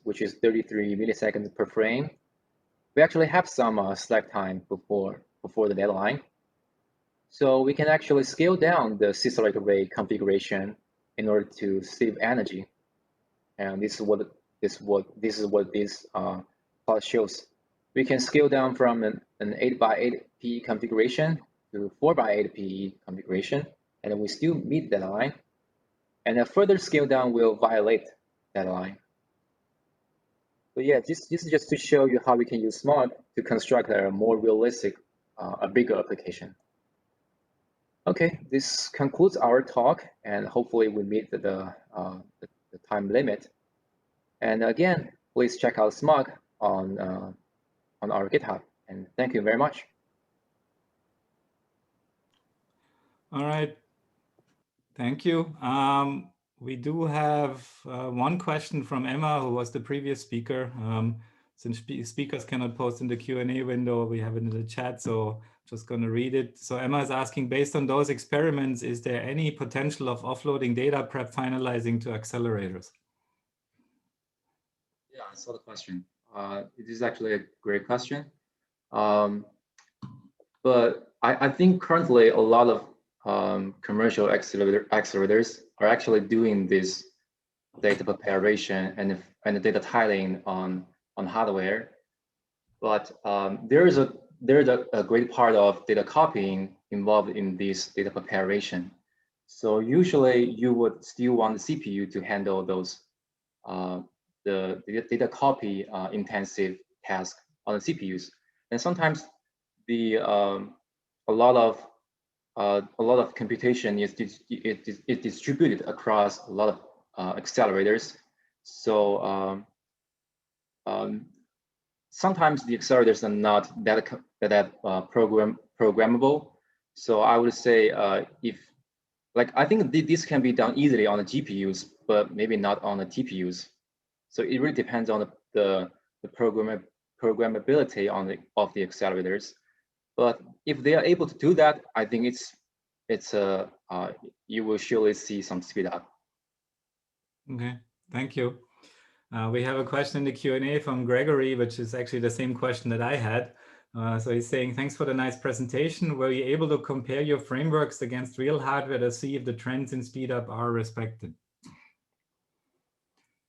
S6: which is 33 milliseconds per frame, we actually have some slack time before the deadline. So we can actually scale down the systolic array configuration in order to save energy. And this is what this plot shows. We can scale down from an 8x8 configuration to 4x8 configuration, and we still meet that line. And a further scale down will violate that line. So yeah, this is just to show you how we can use SMAUG to construct a more realistic, a bigger application. Okay, this concludes our talk, and hopefully we meet the time limit. And again, please check out SMAUG on our GitHub. And thank you very much.
S1: All right. Thank you. We do have one question from Emma, who was the previous speaker. Since speakers cannot post in the Q&A window, we have it in the chat, so just going to read it. So Emma is asking, based on those experiments, is there any potential of offloading data prep finalizing to accelerators?
S6: Yeah, I saw the question. It is actually a great question. But I think currently a lot of commercial accelerators are actually doing this data preparation and the data tiling on hardware. But there is a great part of data copying involved in this data preparation. So usually you would still want the CPU to handle those the data copy intensive task on the CPUs, and sometimes the a lot of computation is distributed across a lot of accelerators. So sometimes the accelerators are not that programmable. So I would say I think this can be done easily on the GPUs, but maybe not on the TPUs. So it really depends on the programmability of the accelerators. But if they are able to do that, I think you will surely see some speed up.
S1: Okay, thank you. We have a question in the Q&A from Grigori, which is actually the same question that I had. So he's saying, thanks for the nice presentation. Were you able to compare your frameworks against real hardware to see if the trends in speed up are respected?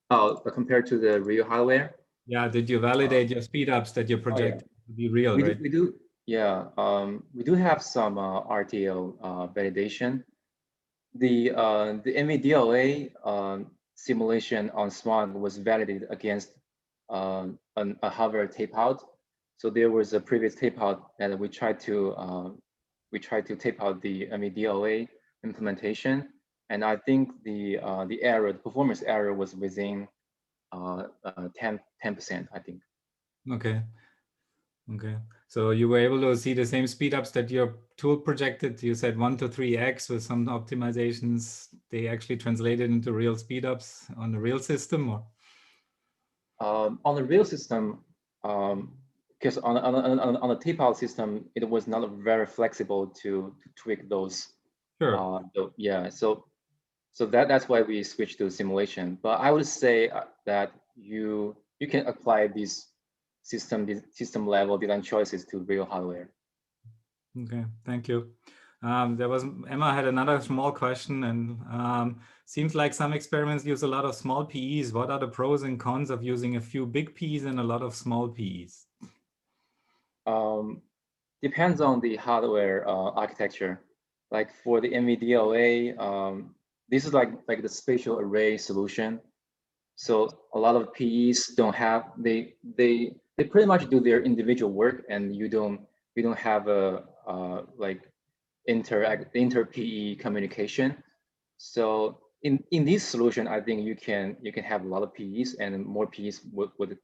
S6: Oh, compared to the real hardware?
S1: Yeah, did you validate your speed ups that you project to be real, right?
S6: We do, yeah. We do have some RTL validation. The NVDLA simulation on SMAUG was validated against a hardware tape out. So there was a previous tape out, and we tried to tape out the NVDLA implementation, and I think the performance error was within 10%, I think.
S1: Okay. Okay. So you were able to see the same speed ups that your tool projected. You said 1 to 3x with some optimizations. They actually translated into real speed ups on the real system, or?
S6: On the real system, because on the tape-out system, it was not very flexible to tweak those.
S1: Sure.
S6: Yeah, so that's why we switched to simulation. But I would say that you can apply these system level design choices to real hardware.
S1: Okay, thank you. Emma had another small question, and seems like some experiments use a lot of small PEs. What are the pros and cons of using a few big PEs and a lot of small PEs?
S6: Depends on the hardware architecture. Like for the NVDLA, this is like the spatial array solution. So a lot of PEs don't have, they pretty much do their individual work, and you don't have a like inter PE communication. So in this solution, I think you can have a lot of PEs, and more PEs would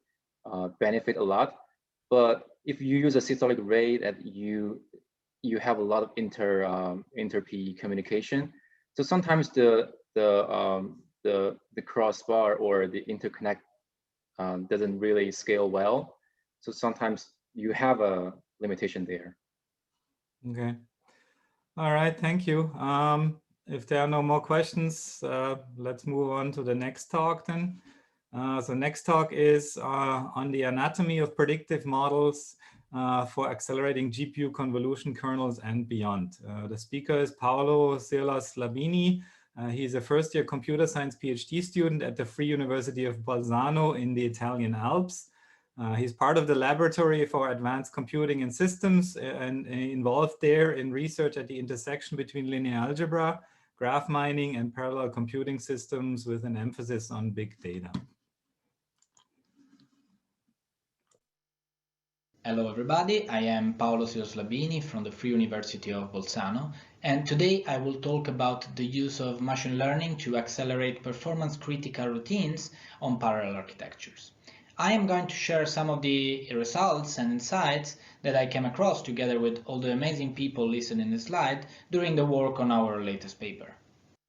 S6: benefit a lot. But if you use a systolic array, that you have a lot of inter PE communication. So sometimes the crossbar or the interconnect doesn't really scale well. So sometimes you have a limitation there.
S1: Okay. All right, thank you. If there are no more questions, let's move on to the next talk then. So next talk is on the anatomy of predictive models for accelerating GPU convolution kernels and beyond. The speaker is Paolo Labini. He's a first-year computer science PhD student at the Free University of Bolzano in the Italian Alps. He's part of the Laboratory for Advanced Computing and Systems and involved there in research at the intersection between linear algebra, graph mining, and parallel computing systems with an emphasis on big data.
S7: Hello everybody, I am Paolo Labini from the Free University of Bolzano, and today I will talk about the use of machine learning to accelerate performance critical routines on parallel architectures. I am going to share some of the results and insights that I came across together with all the amazing people listed in the slide during the work on our latest paper.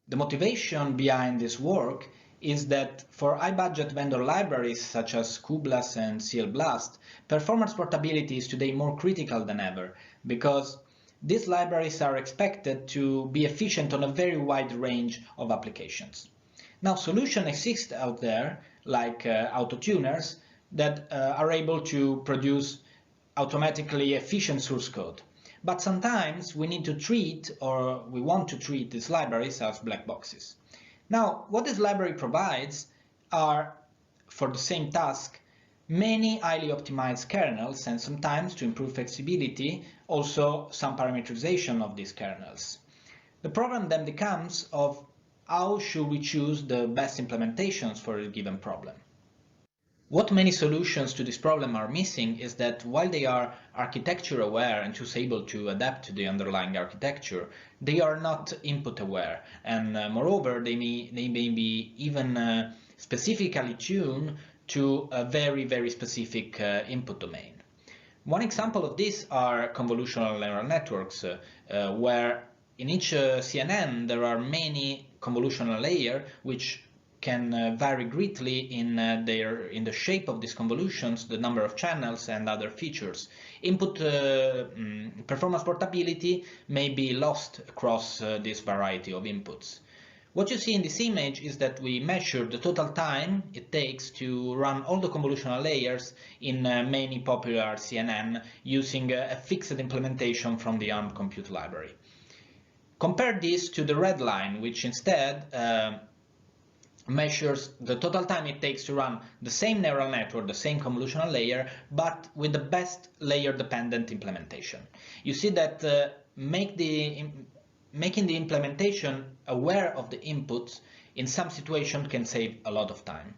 S7: The motivation behind this work is that for high-budget vendor libraries such as cuBLAS and CLBLAST, performance portability is today more critical than ever, because these libraries are expected to be efficient on a very wide range of applications. Now, solutions exist out there, like auto-tuners, that are able to produce automatically efficient source code. But sometimes we need to treat, or we want to treat, these libraries as black boxes. Now, what this library provides are, for the same task, many highly optimized kernels, and sometimes, to improve flexibility, also some parameterization of these kernels. The problem then becomes of how should we choose the best implementations for a given problem. What many solutions to this problem are missing is that while they are architecture aware and thus able to adapt to the underlying architecture, they are not input aware, and moreover they may be even specifically tuned to a very, very specific input domain. One example of this are convolutional neural networks, where in each CNN there are many convolutional layers which can vary greatly in the shape of these convolutions, the number of channels, and other features. Input performance portability may be lost across this variety of inputs. What you see in this image is that we measure the total time it takes to run all the convolutional layers in many popular CNN using a fixed implementation from the ARM compute library. Compare this to the red line, which instead measures the total time it takes to run the same neural network, the same convolutional layer, but with the best layer-dependent implementation. You see that making the implementation aware of the inputs in some situations can save a lot of time.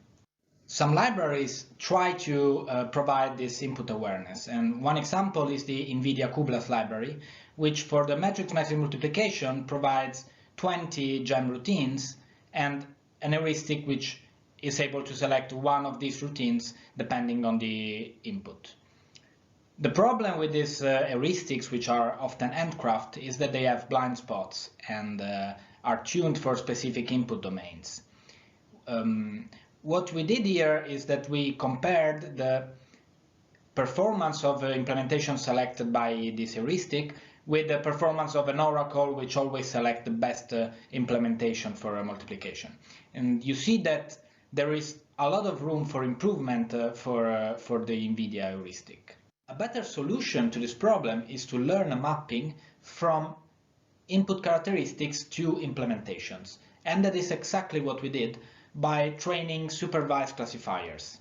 S7: Some libraries try to provide this input awareness, and one example is the NVIDIA cuBLAS library, which for the matrix massive multiplication provides 20 gem routines and an heuristic which is able to select one of these routines depending on the input. The problem with these heuristics, which are often handcrafted, is that they have blind spots and are tuned for specific input domains. What we did here is that we compared the performance of implementation selected by this heuristic with the performance of an oracle which always selects the best implementation for a multiplication. And you see that there is a lot of room for improvement for the NVIDIA heuristic. A better solution to this problem is to learn a mapping from input characteristics to implementations. And that is exactly what we did by training supervised classifiers.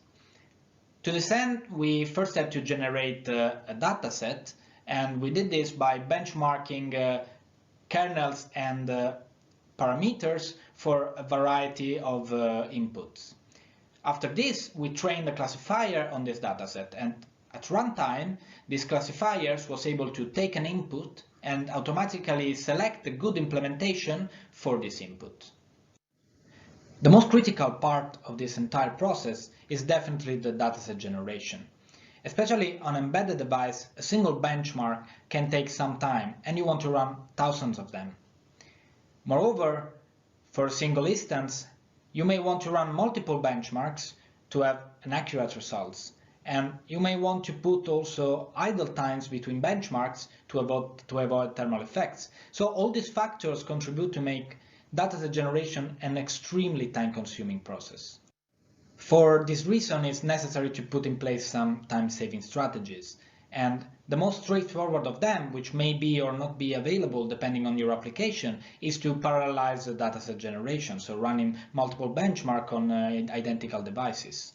S7: To this end, we first had to generate a data set, and we did this by benchmarking kernels and parameters for a variety of inputs. After this, we trained the classifier on this dataset, and at runtime, this classifier was able to take an input and automatically select a good implementation for this input. The most critical part of this entire process is definitely the dataset generation. Especially on an embedded device, a single benchmark can take some time, and you want to run thousands of them. Moreover, for a single instance, you may want to run multiple benchmarks to have an accurate results. And you may want to put also idle times between benchmarks to avoid thermal effects. So all these factors contribute to make dataset generation an extremely time-consuming process. For this reason, it's necessary to put in place some time-saving strategies. And the most straightforward of them, which may be or not be available depending on your application, is to parallelize the dataset generation, so running multiple benchmarks on identical devices.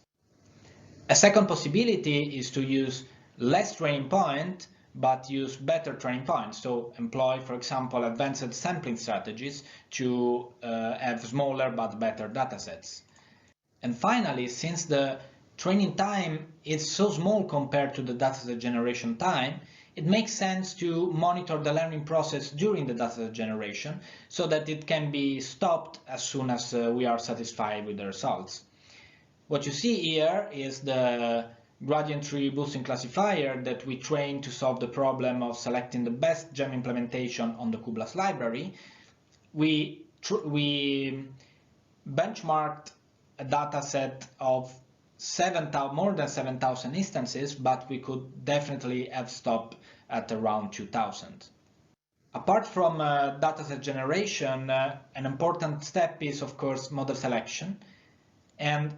S7: A second possibility is to use less training point, but use better training points. So employ, for example, advanced sampling strategies to have smaller but better datasets. And finally, since the training time is so small compared to the dataset generation time, it makes sense to monitor the learning process during the dataset generation so that it can be stopped as soon as we are satisfied with the results. What you see here is the gradient tree boosting classifier that we trained to solve the problem of selecting the best gem implementation on the cuBLAS library. We benchmarked a data set of more than 7,000 instances, but we could definitely have stopped at around 2,000. Apart from dataset generation, an important step is, of course, model selection. And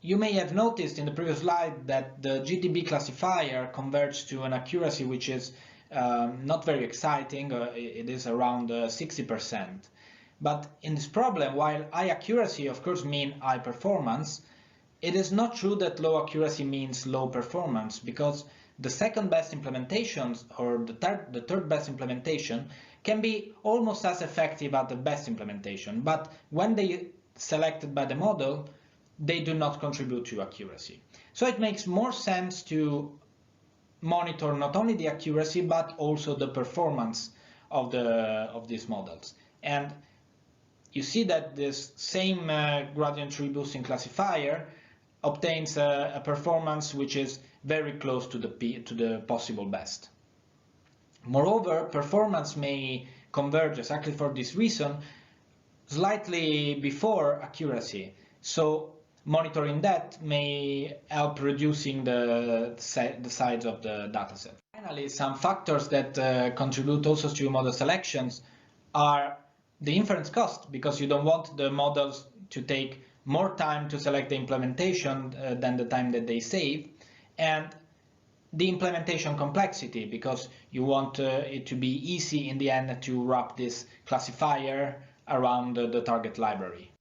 S7: you may have noticed in the previous slide that the GTB classifier converges to an accuracy which is not very exciting. It is around 60%. But in this problem, while high accuracy of course means high performance, it is not true that low accuracy means low performance, because the second best implementations or the third best implementation can be almost as effective as the best implementation. But when they selected by the model, they do not contribute to accuracy. So it makes more sense to monitor not only the accuracy but also the performance of these models. And you see that this same gradient tree boosting classifier obtains a performance which is very close to the possible best. Moreover, performance may converge exactly for this reason slightly before accuracy. So monitoring that may help reducing the size of the dataset. Finally, some factors that contribute also to model selections are the inference cost, because you don't want the models to take more time to select the implementation than the time that they save, and the implementation complexity, because you want it to be easy in the end to wrap this classifier around the target library.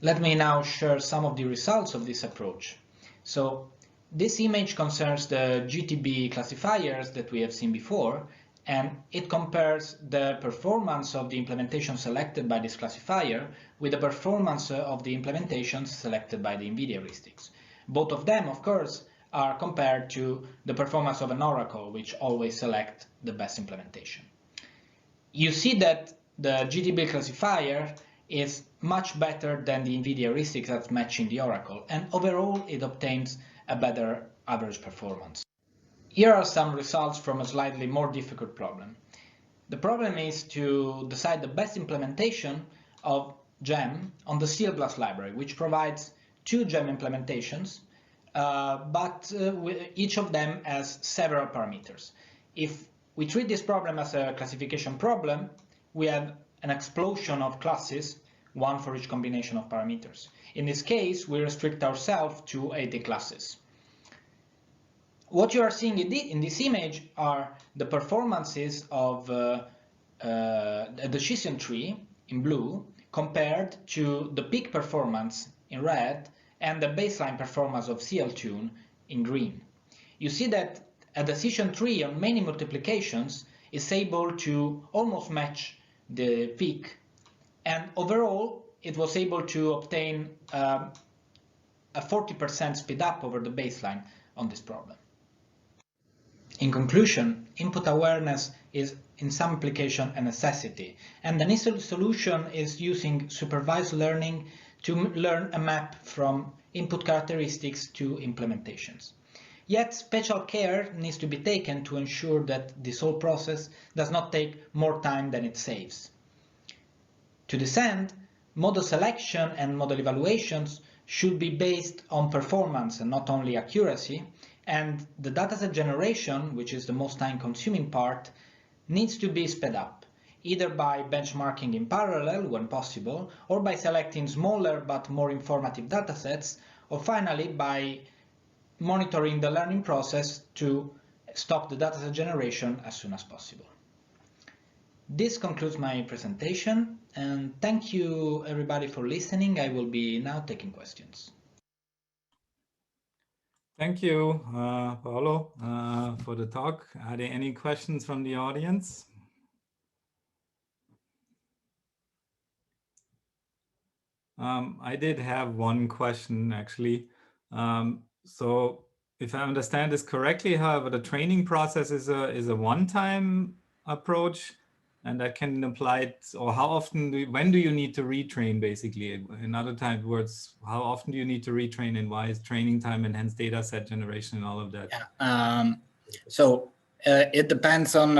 S7: Let me now share some of the results of this approach. So this image concerns the GTB classifiers that we have seen before, and it compares the performance of the implementation selected by this classifier with the performance of the implementations selected by the NVIDIA heuristics. Both of them, of course, are compared to the performance of an oracle, which always selects the best implementation. You see that the GTB classifier is much better than the NVIDIA heuristics at matching the oracle, and overall it obtains a better average performance. Here are some results from a slightly more difficult problem. The problem is to decide the best implementation of GEM on the CLBLAS library, which provides two GEM implementations but each of them has several parameters. If we treat this problem as a classification problem, we have an explosion of classes, one for each combination of parameters. In this case, we restrict ourselves to 80 classes. What you are seeing in this image are the performances of the decision tree in blue compared to the peak performance in red and the baseline performance of CL-tune in green. You see that a decision tree on many multiplications is able to almost match the peak, and overall it was able to obtain a 40% speed up over the baseline on this problem. In conclusion, input awareness is in some application a necessity, and the initial solution is using supervised learning to learn a map from input characteristics to implementations. Yet special care needs to be taken to ensure that this whole process does not take more time than it saves. To this end, model selection and model evaluations should be based on performance and not only accuracy, and the dataset generation, which is the most time-consuming part, needs to be sped up, either by benchmarking in parallel when possible, or by selecting smaller but more informative datasets, or finally by monitoring the learning process to stop the dataset generation as soon as possible. This concludes my presentation, and thank you everybody for listening. I will be now taking questions.
S1: Thank you, Paolo, for the talk. Are there any questions from the audience? I did have one question, actually. So if I understand this correctly, however, the training process is a one-time approach, and that can apply, or how often, when do you need to retrain, basically? In other words, how often do you need to retrain, and why is training time and hence data set generation and all of that?
S8: Yeah. It depends on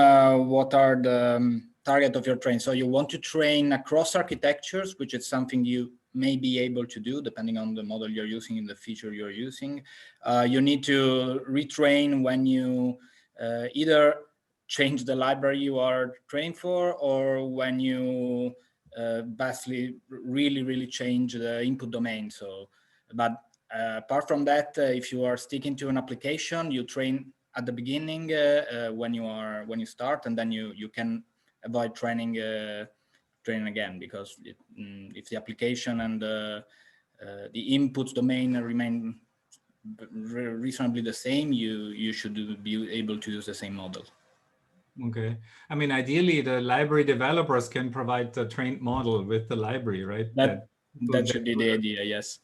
S8: what are the target of your train. So you want to train across architectures, which is something you may be able to do depending on the model you're using and the feature you're using. You need to retrain when you either change the library you are training for, or when you basically really change the input domain. So, but apart from that, if you are sticking to an application, you train at the beginning when you start, and then you can avoid training again, because if the application and the inputs domain remain reasonably the same, you should be able to use the same model.
S1: Okay. I mean, ideally, the library developers can provide the trained model with the library, right?
S8: That should be the idea, yes.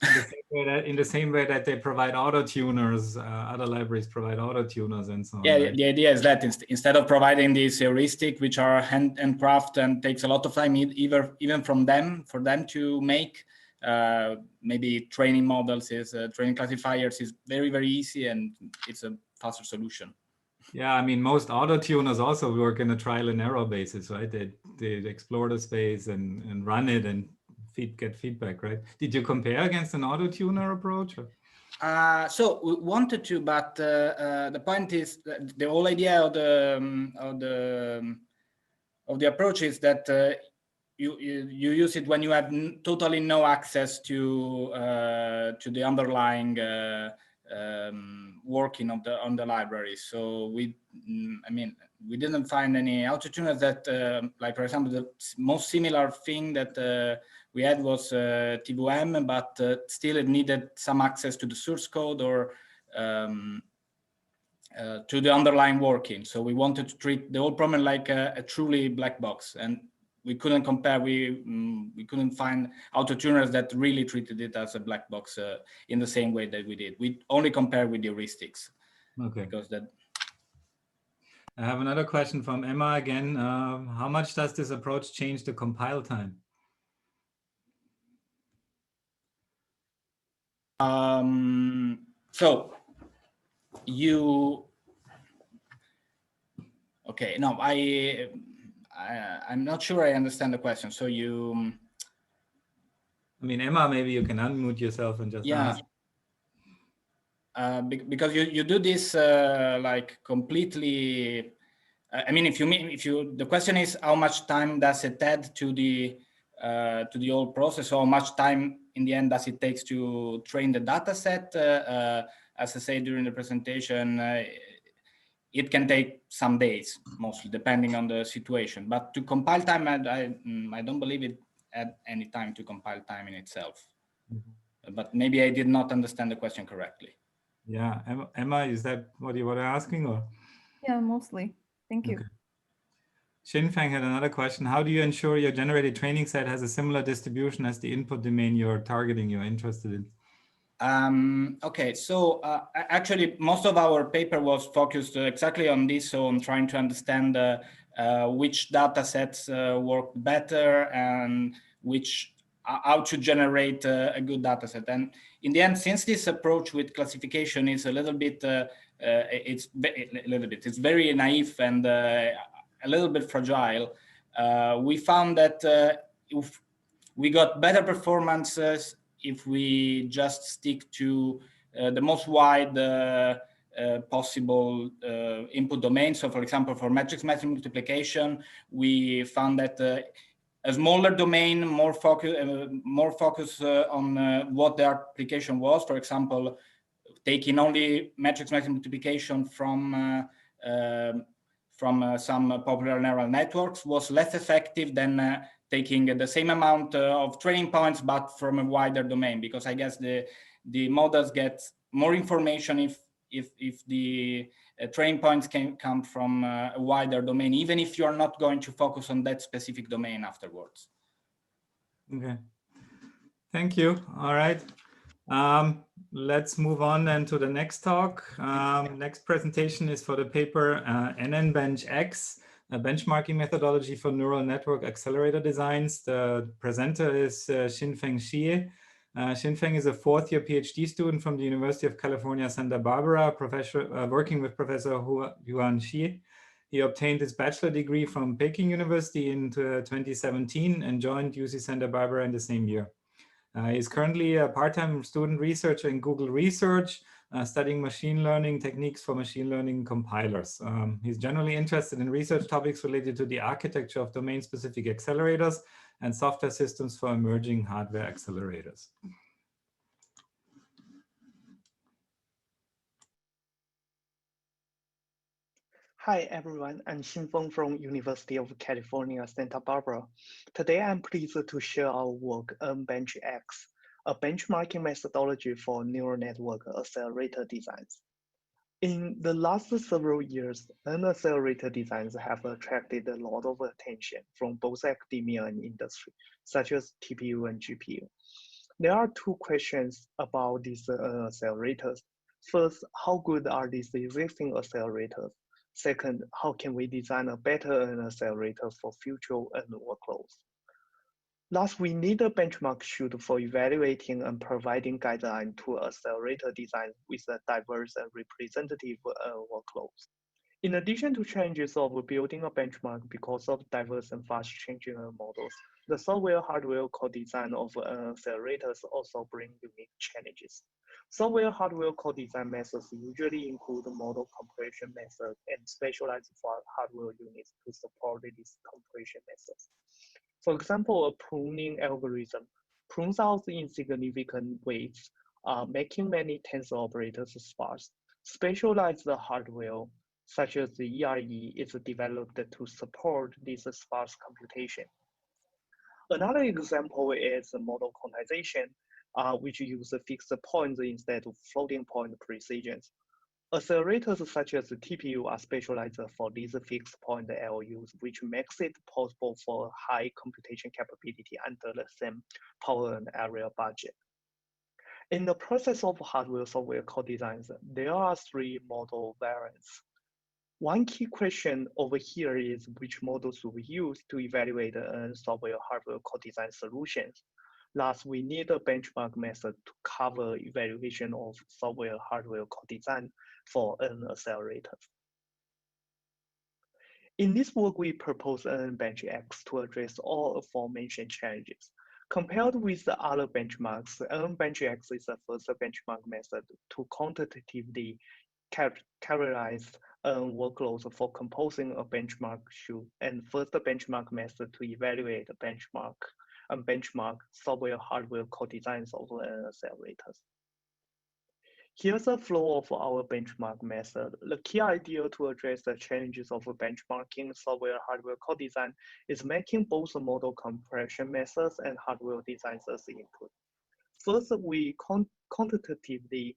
S1: In the same way that they provide auto-tuners, other libraries provide auto-tuners and so on.
S8: Yeah,
S1: right?
S8: the idea is that instead of providing these heuristic, which are handcraft and takes a lot of time, even for them to make, maybe training models training classifiers is very easy, and it's a faster solution.
S1: Yeah, I mean, most auto-tuners also work in a trial and error basis, right? They explore the space and run it and get feedback, right? Did you compare against an auto-tuner approach?
S8: So we wanted to, but the point is that the whole idea of the approach is that you use it when you have totally no access to the underlying working on the library. So we didn't find any auto-tuners that, like for example, the most similar thing that we had was TVM, but still it needed some access to the source code or to the underlying working. So we wanted to treat the whole problem like a truly black box, and we couldn't compare. We couldn't find auto-tuners that really treated it as a black box in the same way that we did. We only compare with the heuristics.
S1: Okay.
S8: Because that.
S1: I have another question from Emma again. How much does this approach change the compile time?
S8: So you. Okay. No, I'm not sure I understand the question. So you.
S1: I mean, Emma, maybe you can unmute yourself and just ask.
S8: because you do this like completely. I mean, the question is how much time does it add to the whole process? Or how much time in the end does it take to train the data set? As I said during the presentation, it can take some days, mostly depending on the situation. But to compile time, I don't believe it had any time to compile time in itself. Mm-hmm. But maybe I did not understand the question correctly.
S1: Yeah, Emma, is that what you were asking, or?
S5: Yeah, mostly. Thank you.
S1: Okay. Xinfeng had another question. How do you ensure your generated training set has a similar distribution as the input domain you're targeting, you're interested in?
S8: Okay, so actually most of our paper was focused exactly on this, so on trying to understand which data sets work better and how to generate a good data set. And in the end, since this approach with classification is a little bit, it's very naive and a little bit fragile, we found that if we got better performances if we just stick to the most wide possible input domain. So for example, for matrix multiplication, we found that a smaller domain, more focus on what the application was. For example, taking only matrix multiplication from some popular neural networks was less effective than taking the same amount of training points, but from a wider domain, because I guess the models get more information if the training points can come from a wider domain, even if you're not going to focus on that specific domain afterwards.
S1: Okay, thank you. All right, let's move on then to the next talk. Next presentation is for the paper NNBenchX, a benchmarking methodology for neural network accelerator designs. The presenter is Xinfeng Xie. Xinfeng is a fourth-year PhD student from the University of California, Santa Barbara, working with Professor Yuan Xie. He obtained his bachelor degree from Peking University in 2017 and joined UC Santa Barbara in the same year. He is currently a part-time student researcher in Google Research, studying machine learning techniques for machine learning compilers. He's generally interested in research topics related to the architecture of domain-specific accelerators and software systems for emerging hardware accelerators.
S9: Hi everyone, I'm Xinfeng from University of California, Santa Barbara. Today I'm pleased to share our work NNBenchX, a benchmarking methodology for neural network accelerator designs. In the last several years, accelerator designs have attracted a lot of attention from both academia and industry, such as TPU and GPU. There are two questions about these accelerators. First, how good are these existing accelerators? Second, how can we design a better accelerator for future workloads? Last, we need a benchmark sheet for evaluating and providing guidelines to accelerator design with a diverse and representative workloads. In addition to challenges of building a benchmark because of diverse and fast-changing models, the software-hardware co-design of accelerators also bring unique challenges. Software-hardware co-design methods usually include model compression methods and specialized hardware units to support these compression methods. For example, a pruning algorithm prunes out insignificant weights, making many tensor operators sparse. Specialized hardware, such as the ERE, is developed to support this sparse computation. Another example is model quantization, which uses fixed points instead of floating point precisions. Accelerators such as the TPU are specialized for these fixed point LUs, which makes it possible for high computation capability under the same power and area budget. In the process of hardware-software co-designs, there are three model variants. One key question over here is which models we use to evaluate software-hardware co-design solutions. Last, we need a benchmark method to cover evaluation of software-hardware co-design for accelerators. In this work, we propose NNBenchX to address all aforementioned challenges. Compared with the other benchmarks, benchx is the first benchmark method to quantitatively characterize workloads for composing a benchmark shoe, and first benchmark method to evaluate benchmark software hardware co-designs of accelerators. Here's the flow of our benchmark method. The key idea to address the challenges of benchmarking software hardware co-design is making both model compression methods and hardware designs as input. First, we quantitatively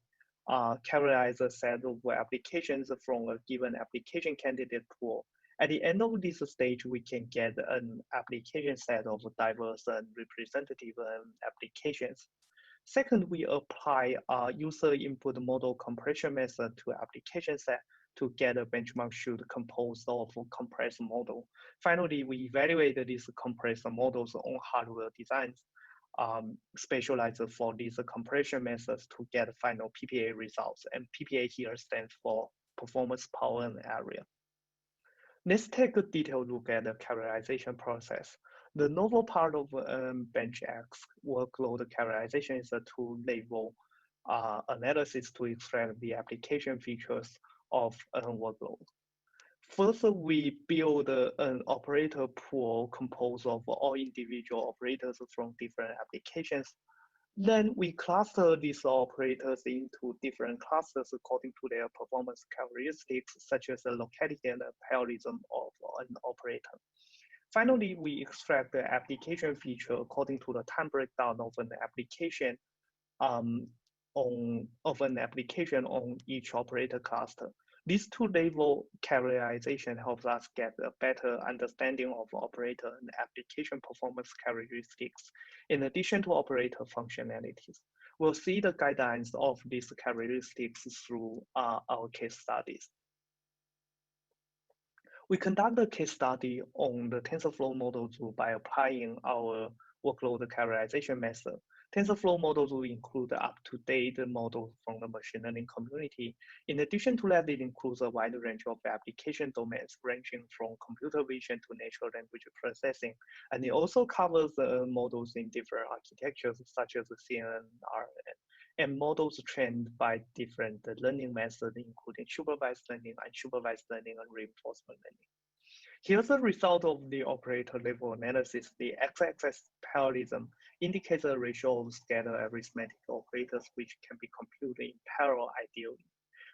S9: characterize a set of applications from a given application candidate pool. At the end of this stage, we can get an application set of diverse and representative applications. Second, we apply user input model compression method to application set to get a benchmark should composed of compressed model. Finally, we evaluate these compressed models on hardware designs specialized for these compression methods to get final PPA results. And PPA here stands for performance, power, and area. Let's take a detailed look at the characterization process. The novel part of benchx workload characterization is a two-level analysis to extract the application features of a workload. First, we build an operator pool composed of all individual operators from different applications. Then we cluster these operators into different clusters according to their performance characteristics, such as the locality and the parallelism of an operator. Finally, we extract the application feature according to the time breakdown of an application on each operator cluster. This two-level characterization helps us get a better understanding of operator and application performance characteristics, in addition to operator functionalities. We'll see the guidelines of these characteristics through our case studies. We conduct a case study on the TensorFlow model tool by applying our workload characterization method. TensorFlow models will include up-to-date models from the machine learning community. In addition to that, it includes a wide range of application domains ranging from computer vision to natural language processing. And it also covers models in different architectures such as CNN, and models trained by different learning methods, including supervised learning, unsupervised learning, and reinforcement learning. Here's the result of the operator level analysis. The x-axis parallelism indicates a ratio of scalar arithmetic operators which can be computed in parallel ideally.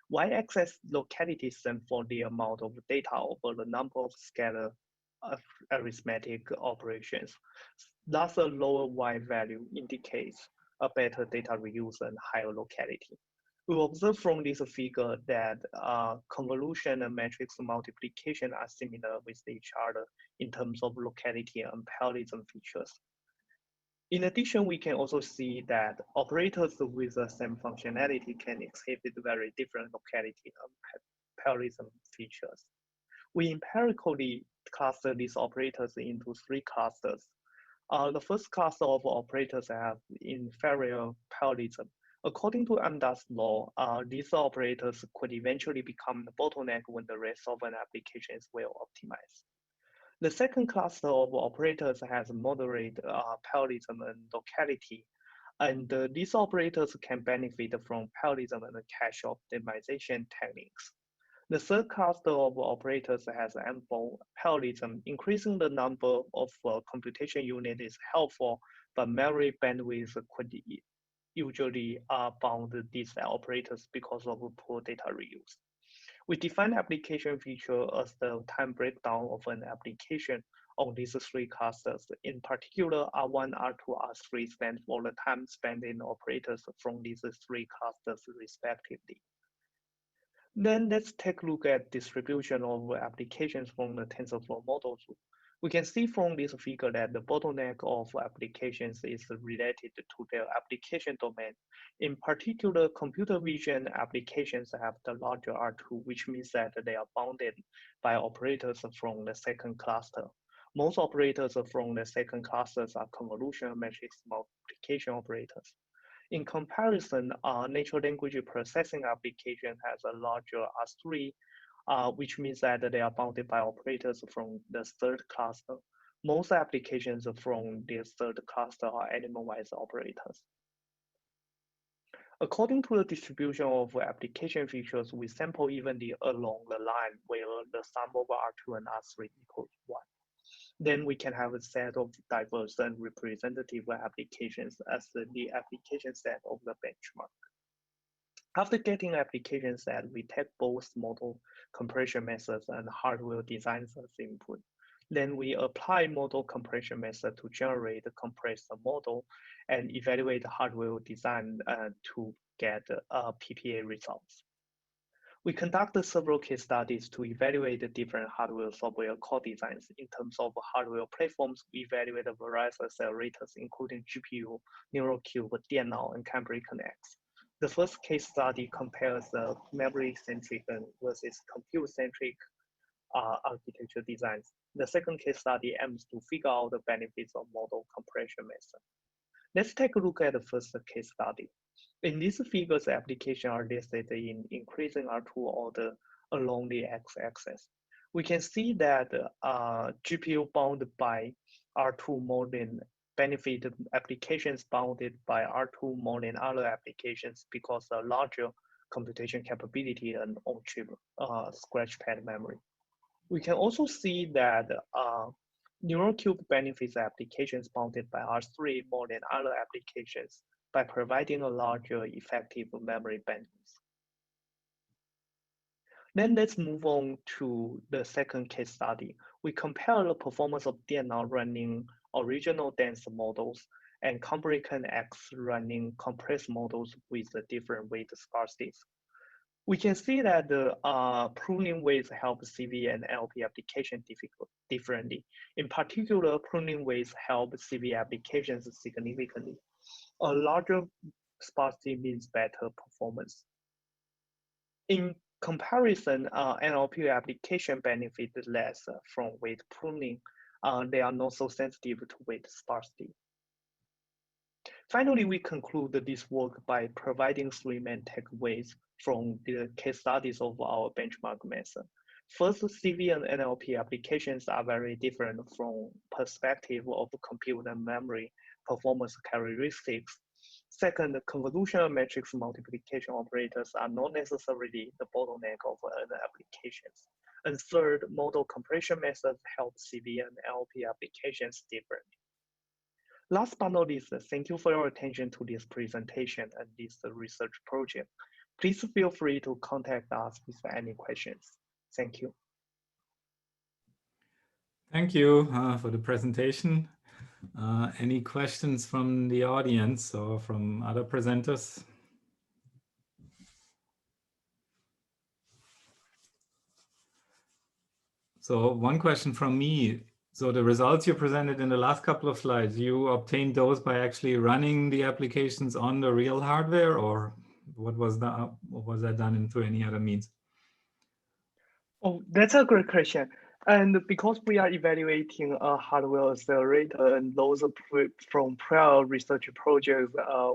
S9: Y-axis locality stands for the amount of data over the number of scalar arithmetic operations. Thus, a lower Y value indicates a better data reuse and higher locality. We observe from this figure that convolution and matrix multiplication are similar with each other in terms of locality and parallelism features. In addition, we can also see that operators with the same functionality can exhibit very different locality and parallelism features. We empirically cluster these operators into three clusters. The first cluster of operators have inferior parallelism. According to Amdahl's law, these operators could eventually become the bottleneck when the rest of an application is well optimized. The second cluster of operators has moderate parallelism and locality, and these operators can benefit from parallelism and cache optimization techniques. The third cluster of operators has ample parallelism. Increasing the number of computation units is helpful, but memory bandwidth could usually bound these operators because of poor data reuse. We define application feature as the time breakdown of an application on these three clusters. In particular, R1, R2, R3 stand for the time spent in operators from these three clusters respectively. Then let's take a look at distribution of applications from the TensorFlow model. We can see from this figure that the bottleneck of applications is related to their application domain. In particular, computer vision applications have the larger R2, which means that they are bounded by operators from the second cluster. Most operators from the second clusters are convolution matrix multiplication operators. In comparison, natural language processing application has a larger R3, which means that they are bounded by operators from the third cluster. Most applications from this third cluster are element-wise operators. According to the distribution of application features, we sample evenly along the line where the sum of R2 and R3 equals 1. Then we can have a set of diverse and representative applications as the application set of the benchmark. After getting application set, we take both model compression methods and hardware designs as input. Then we apply model compression method to generate a compressed model and evaluate the hardware design to get PPA results. We conducted several case studies to evaluate the different hardware software core designs. In terms of hardware platforms, we evaluate various accelerators, including GPU, NeuroCube, Damiano, and Cambrican X. The first case study compares the memory-centric versus compute-centric architecture designs. The second case study aims to figure out the benefits of model compression method. Let's take a look at the first case study. In these figures, applications are listed in increasing R2 order along the x-axis. We can see that GPU bounded by R2 more than benefit applications bounded by R2 more than other applications because of larger computation capability and on-chip scratch pad memory. We can also see that NeuroCube benefits applications bounded by R3 more than other applications by providing a larger effective memory bandwidth. Then let's move on to the second case study. We compare the performance of Damiano running original dense models and Cambrican X running compressed models with different weight sparsities. We can see that the pruning weights help CV and LP application differently. In particular, pruning weights help CV applications significantly. A larger sparsity means better performance. In comparison, NLP application benefit less from weight pruning. They are not so sensitive to weight sparsity. Finally, we conclude this work by providing three main takeaways from the case studies of our benchmark method. First, CV and NLP applications are very different from perspective of compute and memory performance characteristics. Second, convolutional matrix multiplication operators are not necessarily the bottleneck of other applications. And third, model compression methods help CV and NLP applications differently. Last but not least, thank you for your attention to this presentation and this research project. Please feel free to contact us with any questions. Thank you.
S1: Thank you for the presentation. Any questions from the audience or from other presenters? So one question from me. So the results you presented in the last couple of slides, you obtained those by actually running the applications on the real hardware, or what was that? Or was that done through any other means?
S9: Oh, that's a great question. And because we are evaluating a hardware accelerator and those from prior research projects,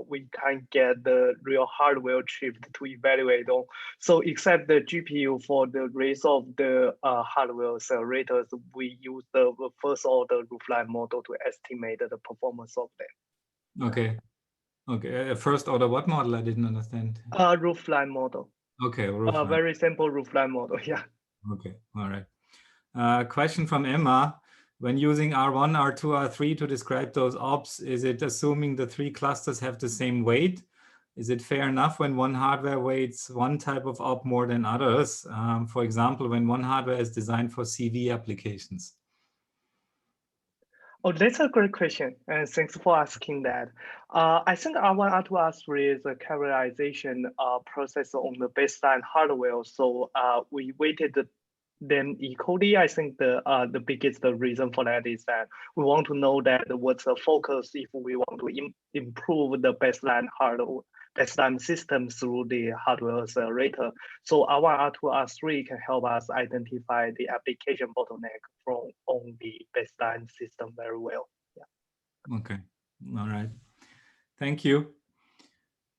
S9: we can't get the real hardware chip to evaluate on. So except the GPU for the rest of the hardware accelerators, we use the first order roofline model to estimate the performance of them.
S1: Okay. Okay. First order what model? I didn't understand.
S9: Roofline model.
S1: Okay. Roofline.
S9: Very simple roofline model. Yeah.
S1: Okay. All right. Question from Emma. When using R1, R2, R3 to describe those ops, is it assuming the three clusters have the same weight? Is it fair enough when one hardware weights one type of op more than others? For example, when one hardware is designed for CV applications?
S9: Oh, that's a great question, and thanks for asking that. I think R1, R2, R3 is a characterization process on the baseline hardware, so we weighted them equally. I think the biggest reason for that is that we want to know that what's the focus if we want to improve the baseline system through the hardware accelerator. So R1, R2, R3 can help us identify the application bottleneck on the baseline system very well. Yeah.
S1: Okay. All right. Thank you.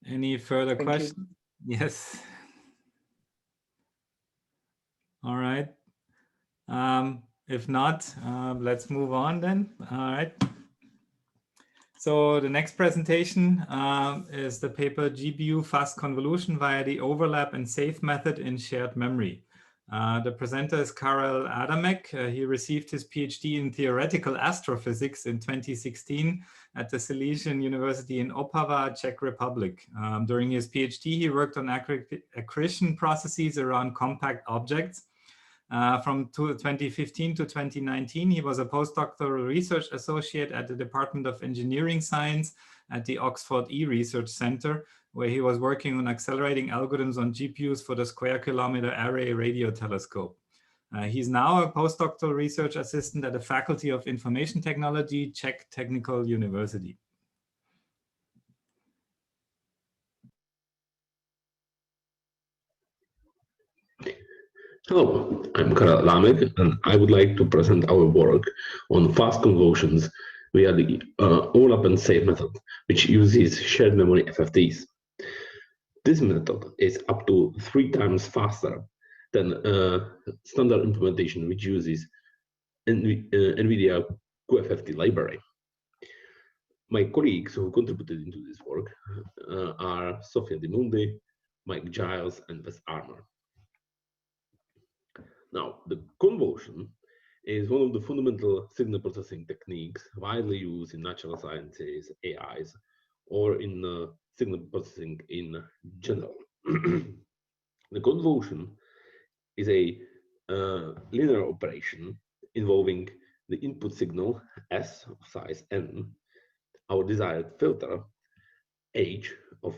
S1: Any further questions? Yes. All right. If not, let's move on then. All right. So the next presentation is the paper GPU fast convolution via the overlap and save method in shared memory. The presenter is Karel Adamek. He received his PhD in theoretical astrophysics in 2016 at the Silesian University in Opava, Czech Republic. During his PhD, he worked on accretion processes around compact objects. From 2015 to 2019, he was a postdoctoral research associate at the Department of Engineering Science at the Oxford E-Research Center, where he was working on accelerating algorithms on GPUs for the Square Kilometer Array radio telescope. He's now a postdoctoral research assistant at the Faculty of Information Technology, Czech Technical University.
S10: Hello, I'm Karel Adamek, and I would like to present our work on fast convolutions via the overlap and save method, which uses shared memory FFTs. This method is up to 3 times faster than standard implementation, which uses NVIDIA QFFT library. My colleagues who contributed into this work are Sofia Di Mundi, Mike Giles, and Wes Armour. Now, the convolution is one of the fundamental signal processing techniques widely used in natural sciences, AIs, or in signal processing in general. The convolution is a linear operation involving the input signal S of size n, our desired filter H of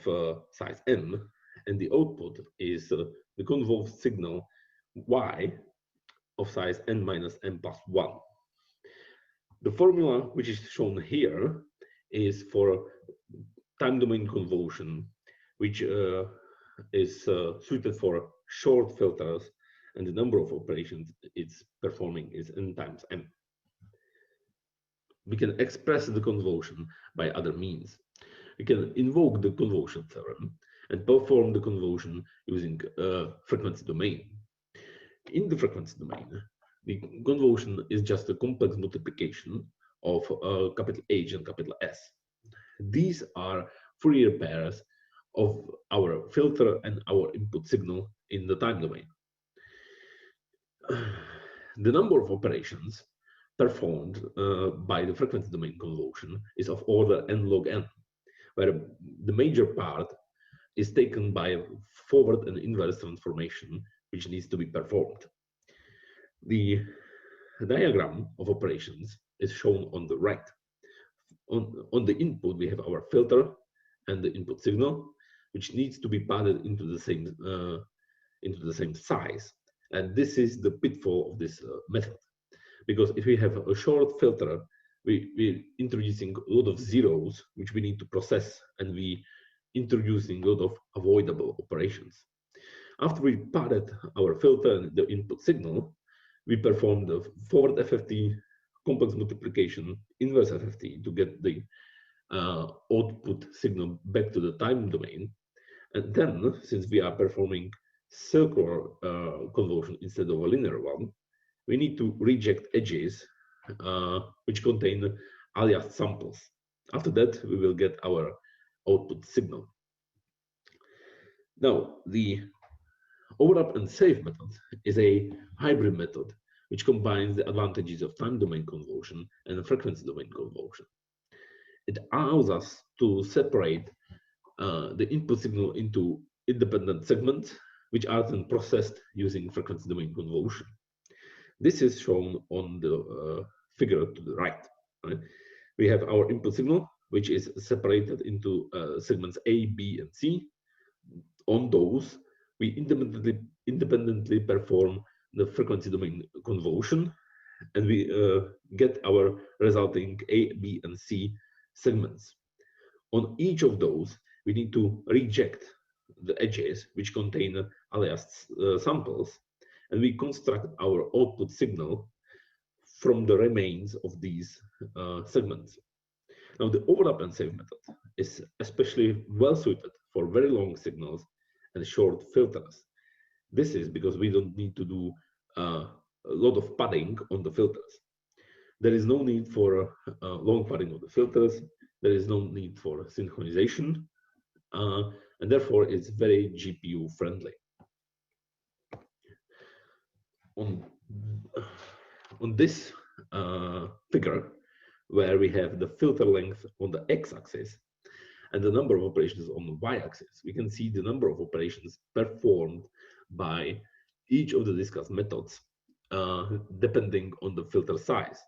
S10: size m, and the output is the convolved signal Y of size n minus n plus 1. The formula which is shown here is for time domain convolution, which is suited for short filters, and the number of operations it's performing is n times m. We can express the convolution by other means. We can invoke the convolution theorem and perform the convolution using frequency domain. In the frequency domain, the convolution is just a complex multiplication of capital H and capital S. These are Fourier pairs of our filter and our input signal in the time domain. The number of operations performed by the frequency domain convolution is of order n log n, where the major part is taken by forward and inverse transformation, which needs to be performed. The diagram of operations is shown on the right. On the input, we have our filter and the input signal, which needs to be padded into the same size. And this is the pitfall of this method, because if we have a short filter, we're introducing a lot of zeros, which we need to process, and we introducing a lot of avoidable operations. After we padded our filter and the input signal, we perform the forward FFT, complex multiplication, inverse FFT to get the output signal back to the time domain. And then, since we are performing circular convolution instead of a linear one, we need to reject edges which contain aliased samples. After that, we will get our output signal. Now, the overlap and save method is a hybrid method which combines the advantages of time domain convolution and frequency domain convolution. It allows us to separate the input signal into independent segments, which are then processed using frequency domain convolution. This is shown on the figure to the right. We have our input signal, which is separated into segments A, B, and C. On those, we independently perform the frequency domain convolution, and we get our resulting A, B, and C segments. On each of those, we need to reject the edges which contain aliased samples, and we construct our output signal from the remains of these segments. Now, the overlap and save method is especially well suited for very long signals and short filters. This is because we don't need to do lot of padding on the filters. There is no need for long padding of the filters. There is no need for synchronization, and therefore it's very GPU friendly. On this figure, where we have the filter length on the x-axis and the number of operations on the y-axis, we can see the number of operations performed by each of the discussed methods depending on the filter size.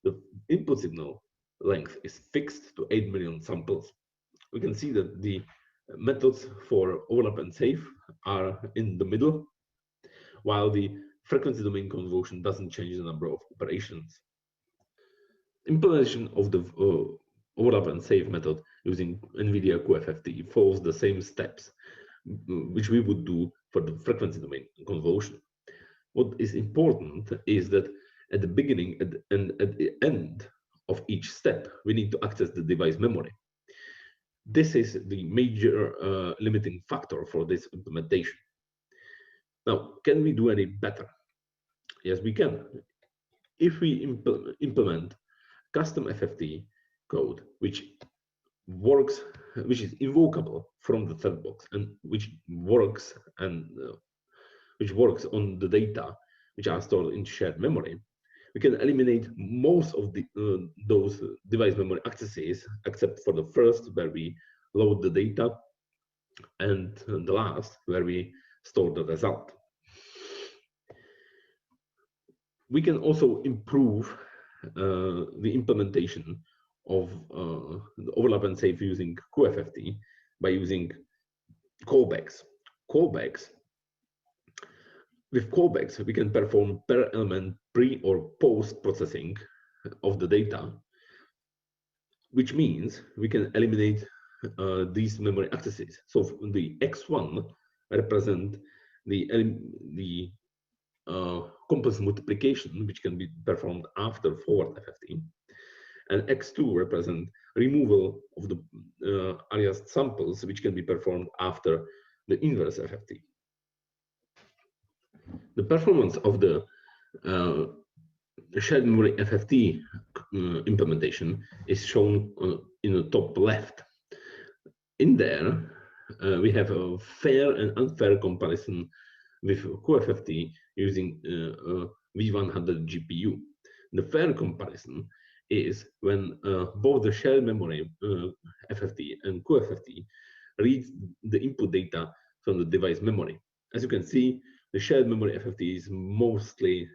S10: The input signal length is fixed to 8 million samples. We can see that the methods for overlap and save are in the middle, while the frequency domain convolution doesn't change the number of operations. Implementation of the overlap and save method using NVIDIA QFFT follows the same steps which we would do for the frequency domain convolution. What is important is that at the beginning and at the end of each step, we need to access the device memory. This is the major limiting factor for this implementation. Now, can we do any better? Yes, we can. If we implement custom FFT code, which works, which is invocable from the third box, and which works on the data which are stored in shared memory, we can eliminate most of those device memory accesses, except for the first, where we load the data, and the last, where we store the result. We can also improve the implementation of the overlap and save using QFFT by using callbacks. With callbacks, we can perform per element pre or post processing of the data, which means we can eliminate these memory accesses. So the X1 represent the complex multiplication, which can be performed after forward FFT, and X2 represent removal of the aliased samples, which can be performed after the inverse FFT. The performance of the shared memory FFT implementation is shown in the top left. In there, we have a fair and unfair comparison with QFFT using V100 GPU. The fair comparison is when both the shared memory FFT and QFFT read the input data from the device memory. As you can see, the shared memory FFT is mostly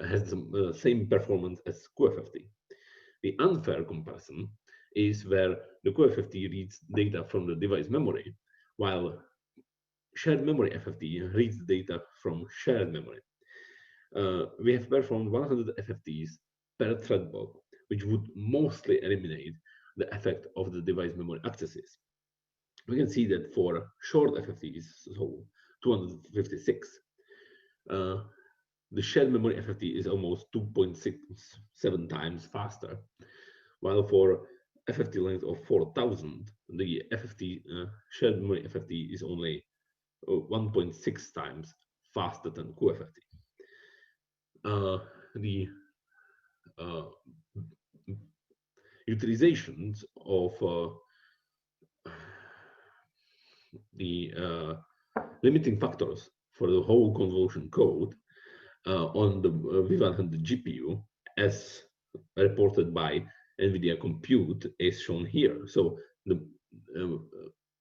S10: has the same performance as QFFT. The unfair comparison is where the QFFT reads data from the device memory, while shared memory FFT reads data from shared memory. We have performed 100 FFTs per thread block, which would mostly eliminate the effect of the device memory accesses. We can see that for short FFTs, so 256, the shared memory FFT is almost 2.67 times faster, while for FFT length of 4000, the FFT shared memory FFT is only 1.6 times faster than QFFT. The utilizations of the limiting factors for the whole convolution code on the V100 GPU, as reported by NVIDIA Compute, is shown here. So the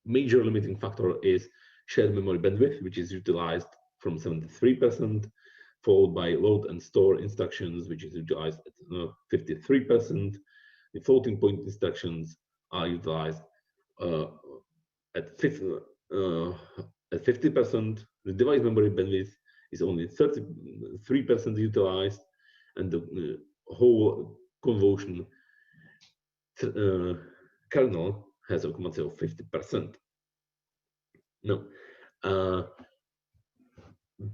S10: major limiting factor is shared memory bandwidth, which is utilized from 73%, followed by load and store instructions, which is utilized at 53%. The floating point instructions are utilized at 50%. The device memory bandwidth is only 33% utilized, and the whole convolution kernel has a occupancy of 50%. Now,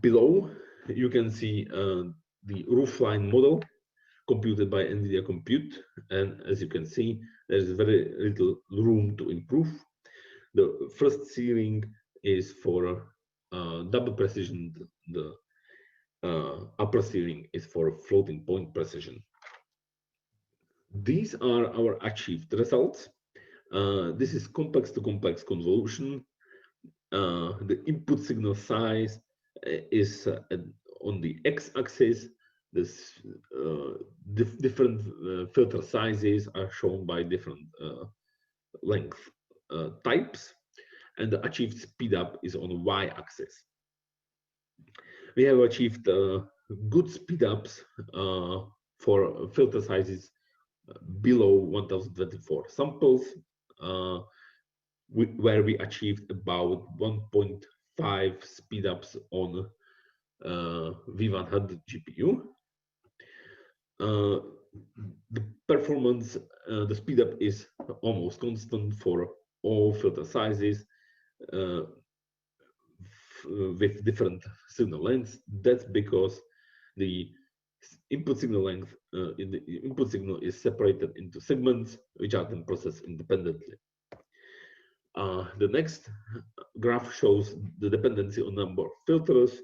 S10: below you can see the roofline model computed by NVIDIA Compute, and as you can see, there is very little room to improve. The first ceiling is for double precision, the upper ceiling is for floating point precision. These are our achieved results. This is complex to complex convolution. The input signal size is on the x-axis. This different filter sizes are shown by different length types, and the achieved speedup is on y-axis. We have achieved good speedups for filter sizes below 1024 samples, where we achieved about 1.5 speedups on V100 GPU. The performance, the speedup is almost constant for all filter sizes with different signal lengths. That's because the input signal length in the input signal is separated into segments, which are then processed independently. The next graph shows the dependency on number of filters.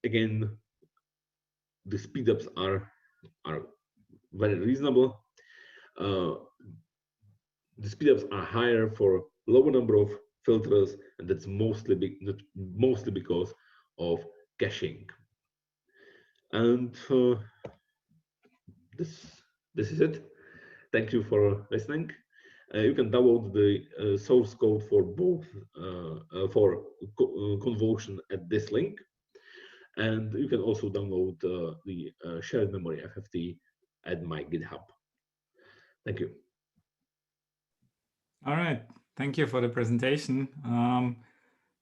S10: Again, the speedups are very reasonable. The speedups are higher for lower number of filters, and that's mostly because of caching. And this is it. Thank you for listening. You can download the source code for both for Convolution at this link, and you can also download the shared memory FFT at my GitHub. Thank you.
S1: All right, thank you for the presentation.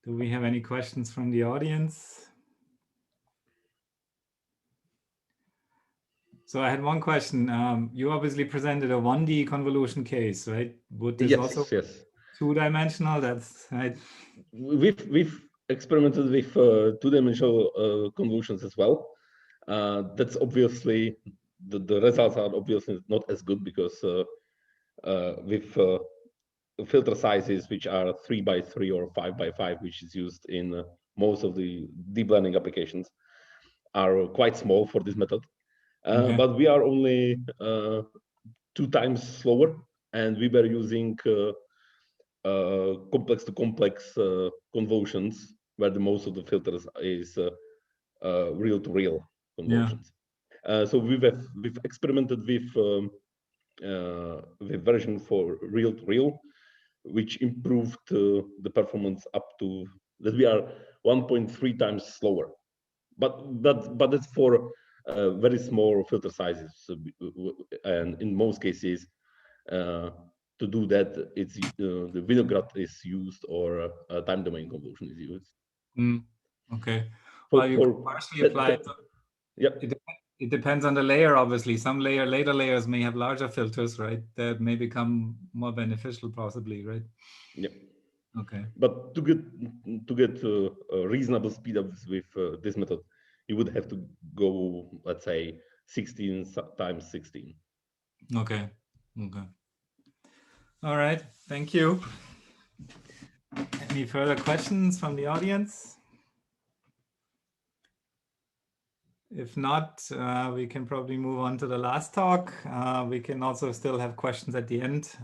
S1: Do we have any questions from the audience? So I had one question. You obviously presented a 1D convolution case, right? Would this also two-dimensional? That's right.
S10: We've experimented with two-dimensional convolutions as well. That's obviously the results are obviously not as good because with filter sizes which are 3x3 or 5x5, which is used in most of the deep learning applications, are quite small for this method. Okay. But we are only 2 times slower, and we were using complex to complex convolutions, where the most of the filters is real to real convolutions. Yeah. So we've experimented with version for real to real, which improved the performance up to that we are 1.3 times slower. But it's for very small filter sizes, and in most cases, to do that, it's the Vinograd is used or a time domain convolution is used.
S1: Okay. Well, you can partially apply it.
S10: Yep.
S1: It depends on the layer, obviously. Some later layers may have larger filters, right? That may become more beneficial, possibly, right?
S10: Yep.
S1: Okay.
S10: But to get reasonable speedups with this method, you would have to go, let's say, 16 times 16.
S1: Okay. Okay. All right. Thank you. Any further questions from the audience? If not, we can probably move on to the last talk. We can also still have questions at the end,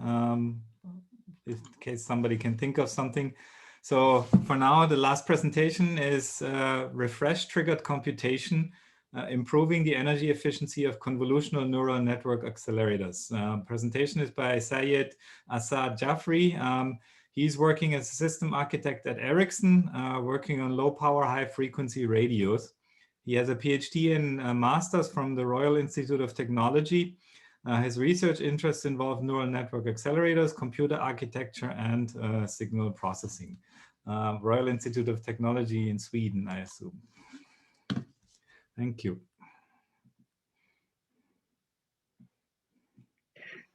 S1: in case somebody can think of something. So for now, the last presentation is refresh triggered computation, improving the energy efficiency of convolutional neural network accelerators. Presentation is by Syed Asad Jafri. He's working as a system architect at Ericsson, working on low power, high frequency radios. He has a PhD and master's from the Royal Institute of Technology. His research interests involve neural network accelerators, computer architecture, and signal processing. Royal Institute of Technology in Sweden, I assume. Thank you.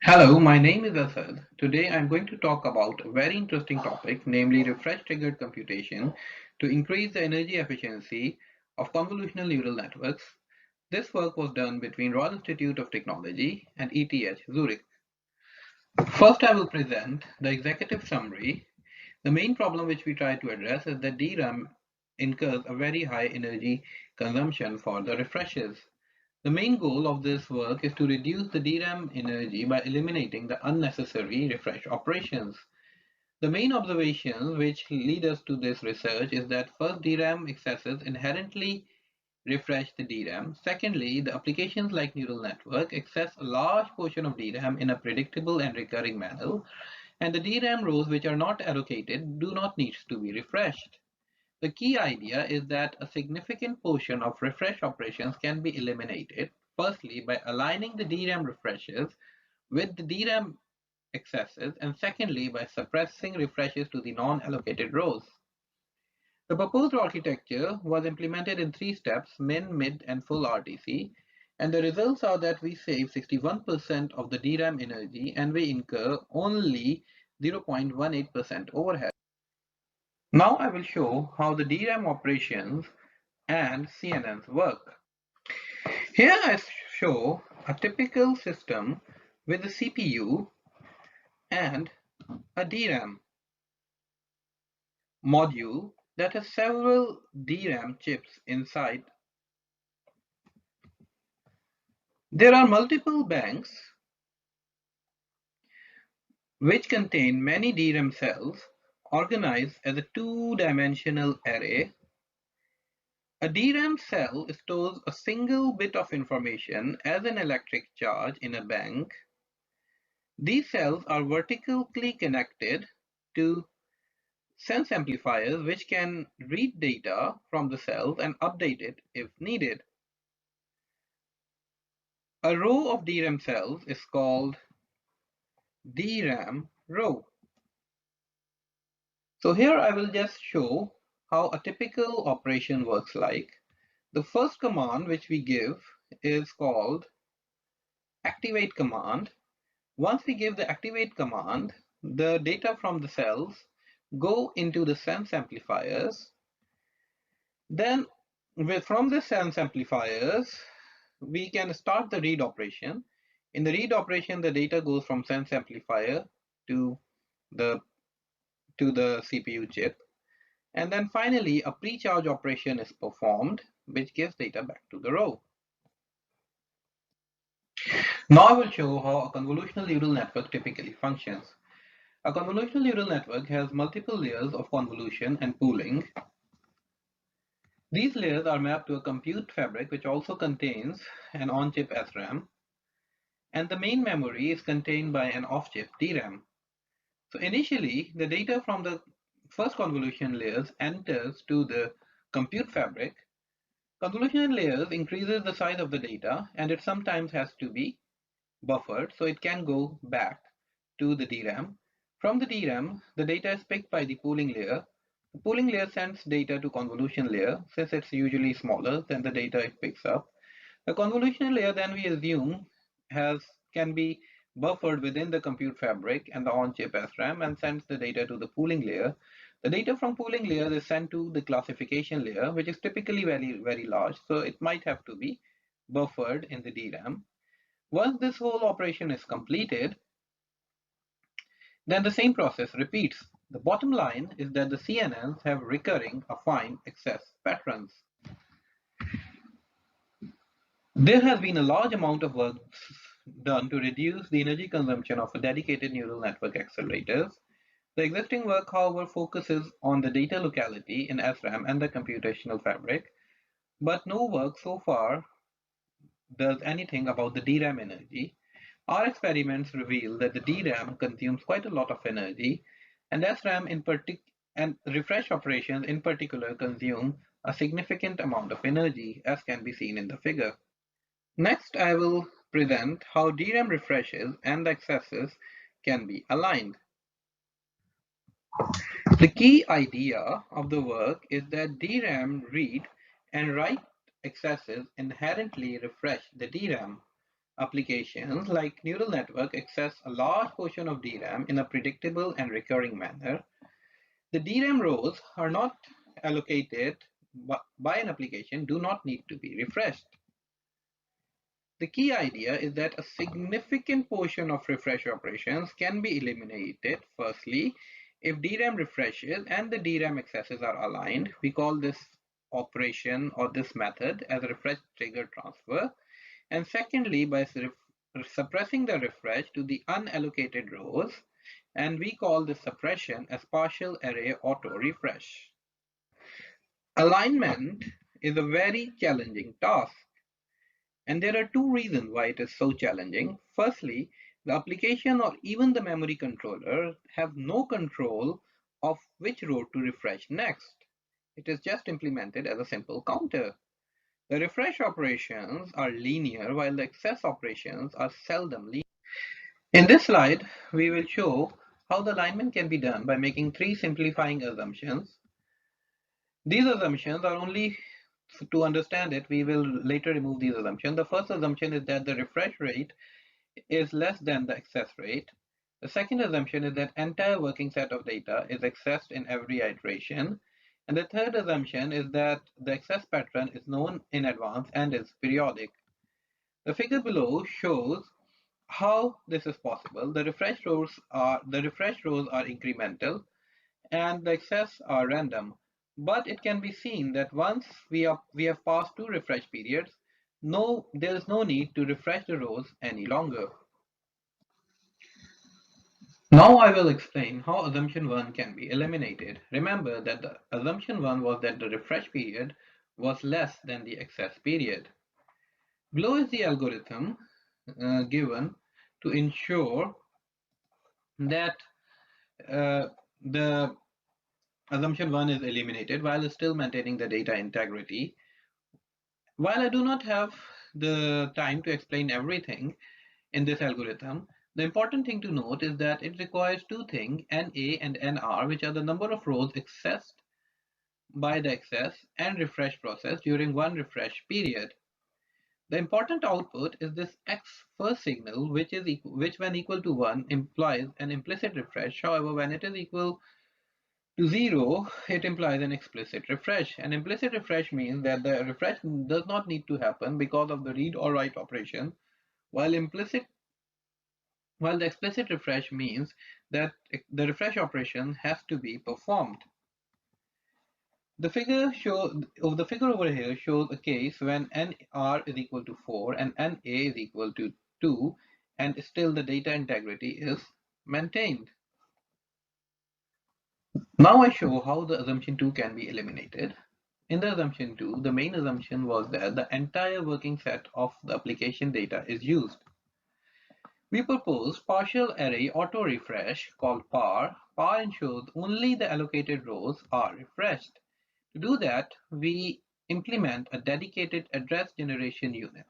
S11: Hello, my name is Asad. Today I'm going to talk about a very interesting topic, namely refresh triggered computation to increase the energy efficiency of convolutional neural networks. This work was done between Royal Institute of Technology and ETH Zurich. First, I will present the executive summary. The main problem which we try to address is that DRAM incurs a very high energy consumption for the refreshes. The main goal of this work is to reduce the DRAM energy by eliminating the unnecessary refresh operations. The main observations which lead us to this research is that first, DRAM excesses inherently refresh the DRAM. Secondly, the applications like neural network access a large portion of DRAM in a predictable and recurring manner, and the DRAM rows which are not allocated do not need to be refreshed. The key idea is that a significant portion of refresh operations can be eliminated, firstly by aligning the DRAM refreshes with the DRAM excesses, and secondly by suppressing refreshes to the non-allocated rows. The proposed architecture was implemented in 3 steps: min, mid, and full RTC, and the results are that we save 61% of the DRAM energy and we incur only 0.18% overhead. Now I will show how the DRAM operations and CNNs work. Here I show a typical system with a CPU and a DRAM module that has several DRAM chips inside. There are multiple banks which contain many DRAM cells organized as a 2-dimensional array. A DRAM cell stores a single bit of information as an electric charge in a bank. These cells are vertically connected to sense amplifiers which can read data from the cells and update it if needed. A row of DRAM cells is called DRAM row. So here I will just show how a typical operation works like. The first command which we give is called activate command. Once we give the activate command, the data from the cells go into the sense amplifiers. Then from the sense amplifiers, we can start the read operation. In the read operation, the data goes from sense amplifier to the CPU chip. And then finally, a pre-charge operation is performed, which gives data back to the row. Now I will show how a convolutional neural network typically functions. A convolutional neural network has multiple layers of convolution and pooling. These layers are mapped to a compute fabric which also contains an on-chip SRAM, and the main memory is contained by an off-chip DRAM. So initially, the data from the first convolution layers enters to the compute fabric. Convolution layers increases the size of the data, and it sometimes has to be buffered, so it can go back to the DRAM. From the DRAM, the data is picked by the pooling layer. The pooling layer sends data to convolution layer, since it's usually smaller than the data it picks up. The convolution layer, then we assume, can be buffered within the compute fabric and the on-chip SRAM and sends the data to the pooling layer. The data from pooling layer is sent to the classification layer, which is typically very, very large, so it might have to be buffered in the DRAM. Once this whole operation is completed, then the same process repeats. The bottom line is that the CNNs have recurring affine excess patterns. There has been a large amount of work done to reduce the energy consumption of a dedicated neural network accelerators. The existing work, however, focuses on the data locality in SRAM and the computational fabric, but no work so far does anything about the DRAM energy. Our experiments reveal that the DRAM consumes quite a lot of energy, and SRAM and refresh operations in particular consume a significant amount of energy, as can be seen in the figure. Next, I will present how DRAM refreshes and the excesses can be aligned. The key idea of the work is that DRAM read and write excesses inherently refresh the DRAM. Applications like neural network access a large portion of DRAM in a predictable and recurring manner. The DRAM rows are not allocated by an application, do not need to be refreshed. The key idea is that a significant portion of refresh operations can be eliminated. Firstly, if DRAM refreshes and the DRAM excesses are aligned, we call this operation or this method as a refresh trigger transfer, and secondly by suppressing the refresh to the unallocated rows, and we call this suppression as partial array auto refresh. Alignment is a very challenging task, and there are two reasons why it is so challenging. Firstly, the application or even the memory controller have no control of which row to refresh next. It is just implemented as a simple counter. The refresh operations are linear while the access operations are seldom linear. In this slide, we will show how the alignment can be done by making three simplifying assumptions. These assumptions are only to understand it, we will later remove these assumptions. The first assumption is that the refresh rate is less than the access rate. The second assumption is that entire working set of data is accessed in every iteration. And the third assumption is that the access pattern is known in advance and is periodic. The figure below shows how this is possible. The refresh rows are incremental and the access are random. But it can be seen that once we have passed two refresh periods, there is no need to refresh the rows any longer. Now I will explain how assumption 1 can be eliminated. Remember that the assumption 1 was that the refresh period was less than the access period. Below is the algorithm given to ensure that the assumption 1 is eliminated while still maintaining the data integrity. While I do not have the time to explain everything in this algorithm, the important thing to note is that it requires two things, NA and NR, which are the number of rows accessed by the access and refresh process during one refresh period. The important output is this X first signal, which when equal to 1 implies an implicit refresh. However, when it is equal to 0, it implies an explicit refresh. An implicit refresh means that the refresh does not need to happen because of the read or write operation, while the explicit refresh means that the refresh operation has to be performed. The figure over here shows a case when NR is equal to 4 and NA is equal to 2, and still the data integrity is maintained. Now I show how the assumption 2 can be eliminated. In the assumption 2, the main assumption was that the entire working set of the application data is used. We propose partial array auto refresh called PAR. PAR ensures only the allocated rows are refreshed. To do that, we implement a dedicated address generation unit.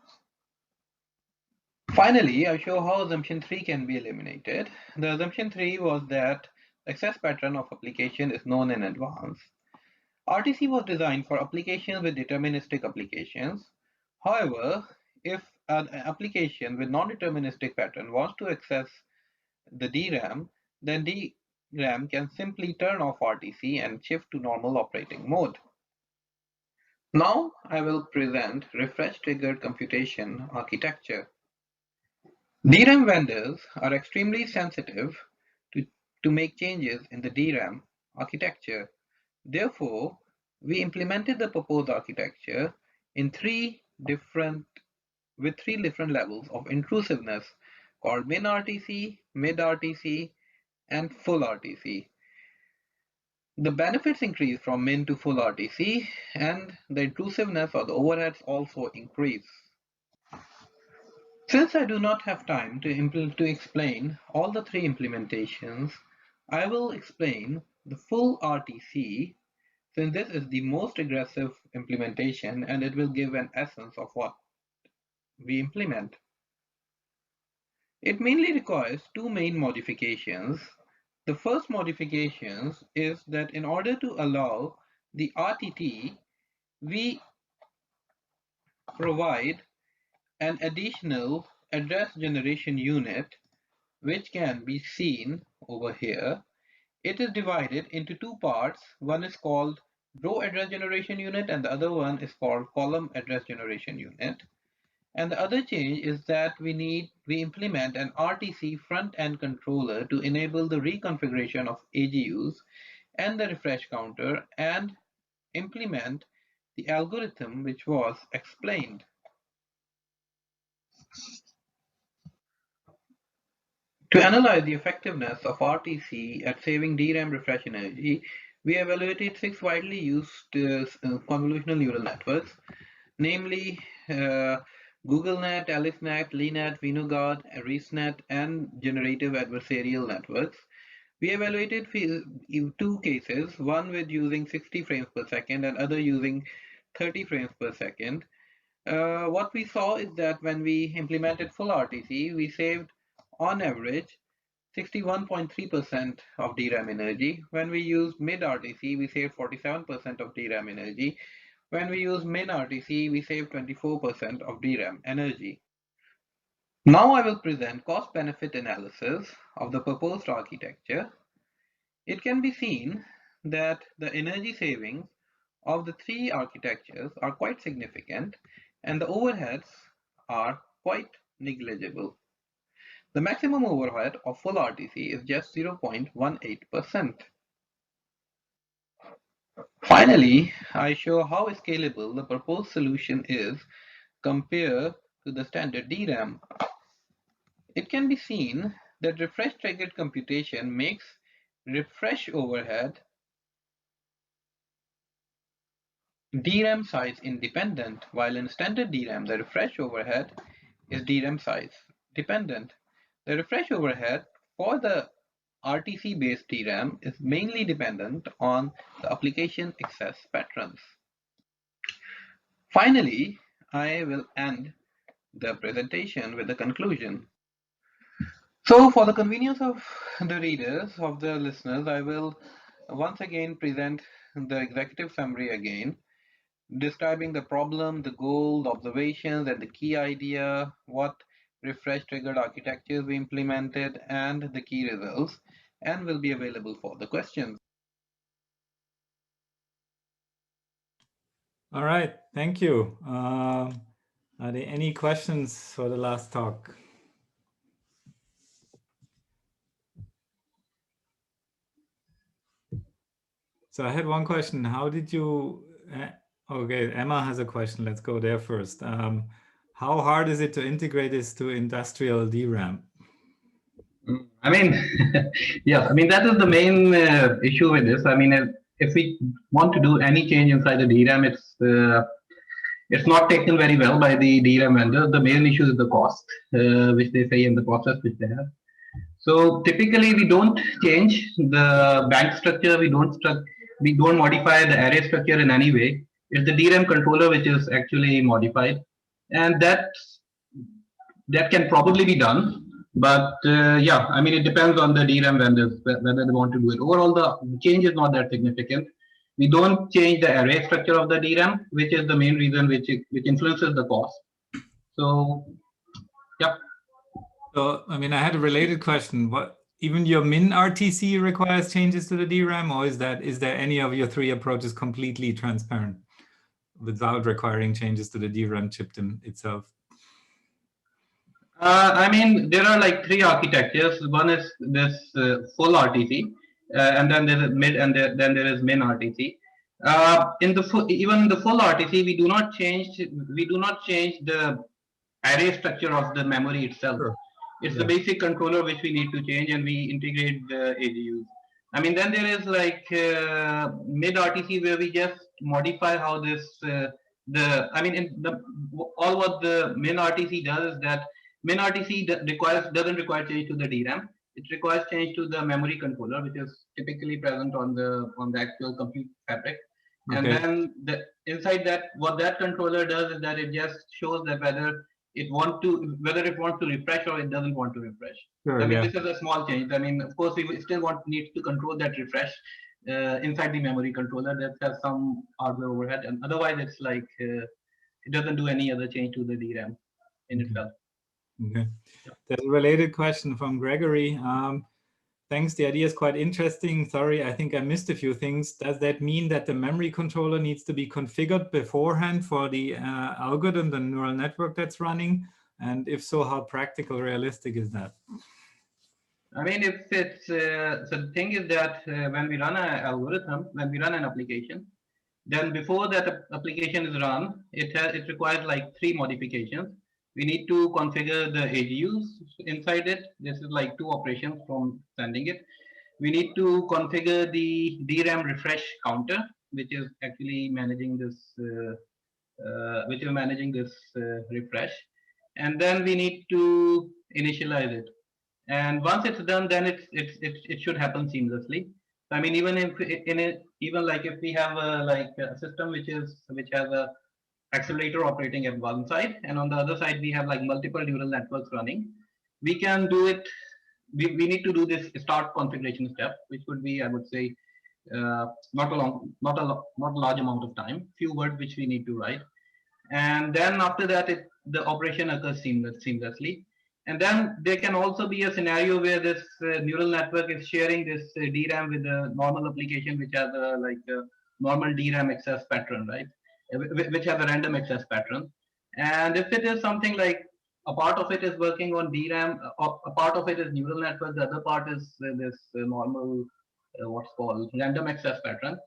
S11: Finally, I show how assumption 3 can be eliminated. The assumption 3 was that the access pattern of application is known in advance. RTC was designed for applications with deterministic applications. However, if an application with non-deterministic pattern wants to access the DRAM, then DRAM can simply turn off RTC and shift to normal operating mode. Now I will present refresh triggered computation architecture. DRAM vendors are extremely sensitive to make changes in the DRAM architecture. Therefore, we implemented the proposed architecture in three different levels of intrusiveness called min RTC, mid RTC, and full RTC. The benefits increase from min to full RTC, and the intrusiveness or the overheads also increase. Since I do not have time to explain all the three implementations, I will explain the full RTC, since this is the most aggressive implementation and it will give an essence of what we implement. It mainly requires two main modifications. The first modification is that in order to allow the RTT, we provide an additional address generation unit, which can be seen over here. It is divided into two parts. One is called row address generation unit and the other one is called column address generation unit. And the other change is that we implement an RTC front-end controller to enable the reconfiguration of AGUs and the refresh counter, and implement the algorithm which was explained. To analyze the effectiveness of RTC at saving DRAM refresh energy, we evaluated 6 widely used convolutional neural networks, namely GoogleNet, AliceNet, LeNet, VinoGuard, ResNet, and generative adversarial networks. We evaluated 2 cases, one with using 60 frames per second and other using 30 frames per second. What we saw is that when we implemented full RTC, we saved on average 61.3% of DRAM energy. When we used mid RTC, we saved 47% of DRAM energy. When we use min RTC, we save 24% of DRAM energy. Now I will present cost-benefit analysis of the proposed architecture. It can be seen that the energy savings of the 3 architectures are quite significant and the overheads are quite negligible. The maximum overhead of full RTC is just 0.18%. Finally, I show how scalable the proposed solution is compared to the standard DRAM. It can be seen that refresh-triggered computation makes refresh overhead DRAM size independent, while in standard DRAM, the refresh overhead is DRAM size dependent. The refresh overhead for the RTC-based DRAM is mainly dependent on the application access patterns. Finally, I will end the presentation with a conclusion. So for the convenience of the readers, of the listeners, I will once again present the executive summary again, describing the problem, the goal, the observations, and the key idea, what refresh-triggered architectures we implemented, and the key results, and will be available for the questions.
S1: All right, thank you. Are there any questions for the last talk? So I had one question. How did you, okay, Emma has a question. Let's go there first. How hard is it to integrate this to industrial DRAM?
S12: I mean, yes, I mean, that is the main issue with this. I mean, if we want to do any change inside the DRAM, it's not taken very well by the DRAM vendor. The main issue is the cost, which they say in the process which they have. So typically, we don't change the bank structure. We don't modify the array structure in any way. It's the DRAM controller which is actually modified, and that can probably be done. But yeah, I mean, it depends on the DRAM vendors whether they want to do it. Overall, the change is not that significant. We don't change the array structure of the DRAM, which is the main reason which influences the cost. So, yeah.
S1: So, I mean, I had a related question. What, even your min RTC requires changes to the DRAM, or is there any of your 3 approaches completely transparent without requiring changes to the DRAM chip itself?
S12: I mean, there are like 3 architectures. One is this full RTC, and then there is mid, and then there is min RTC. Even in the full RTC, we do not change the array structure of the memory itself. Sure. It's the basic controller which we need to change, and we integrate the AGUs. I mean, then there is like mid RTC where we just modify how this all what the min RTC does is that min RTC doesn't require change to the DRAM. It requires change to the memory controller, which is typically present on the actual compute fabric. Okay. And then inside that, what that controller does is that it just shows that whether it wants to refresh or it doesn't want to refresh. Sure, I mean, this is a small change. I mean, of course, we still need to control that refresh inside the memory controller. That has some hardware overhead, and otherwise, it's like it doesn't do any other change to the DRAM in itself.
S1: Okay. There's a related question from Grigori. Thanks, the idea is quite interesting. Sorry, I think I missed a few things. Does that mean that the memory controller needs to be configured beforehand for the algorithm, the neural network that's running? And if so, how practical, realistic is that?
S12: I mean, if it's, so the thing is that when we run an algorithm, when we run an application, then before that application is run, it requires like 3 modifications. We need to configure the AGUs inside it. This is like 2 operations from sending it. We need to configure the DRAM refresh counter, which is actually managing this refresh. And then we need to initialize it. And once it's done, then it should happen seamlessly. I mean, even if if we have a system which has a accelerator operating at one side, and on the other side we have like multiple neural networks running, we can do it. We need to do this start configuration step, which would be, I would say, not a large amount of time, few words which we need to write, and then after that the operation occurs seamlessly. And then there can also be a scenario where this neural network is sharing this DRAM with a normal application which has a normal DRAM access pattern, right? Which has a random access pattern. And if it is something like a part of it is working on DRAM, a part of it is neural network, the other part is this normal what's called random access pattern,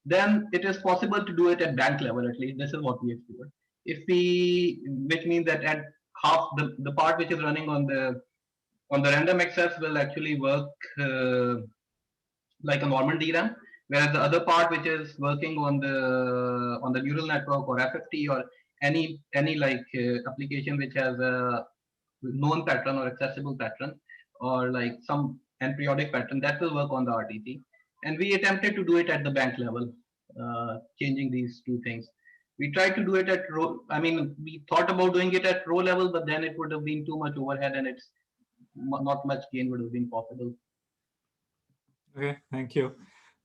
S12: then it is possible to do it at bank level. At least this is what we explored. Which means that at half the part which is running on the random access will actually work like a normal DRAM, whereas the other part which is working on the neural network or FFT or any application which has a known pattern or accessible pattern or like some periodic pattern, that will work on the RTC. And we attempted to do it at the bank level, changing these 2 things. We tried to do it at row. I mean, we thought about doing it at row level, but then it would have been too much overhead, and it's not much gain would have been possible.
S1: Okay, thank you.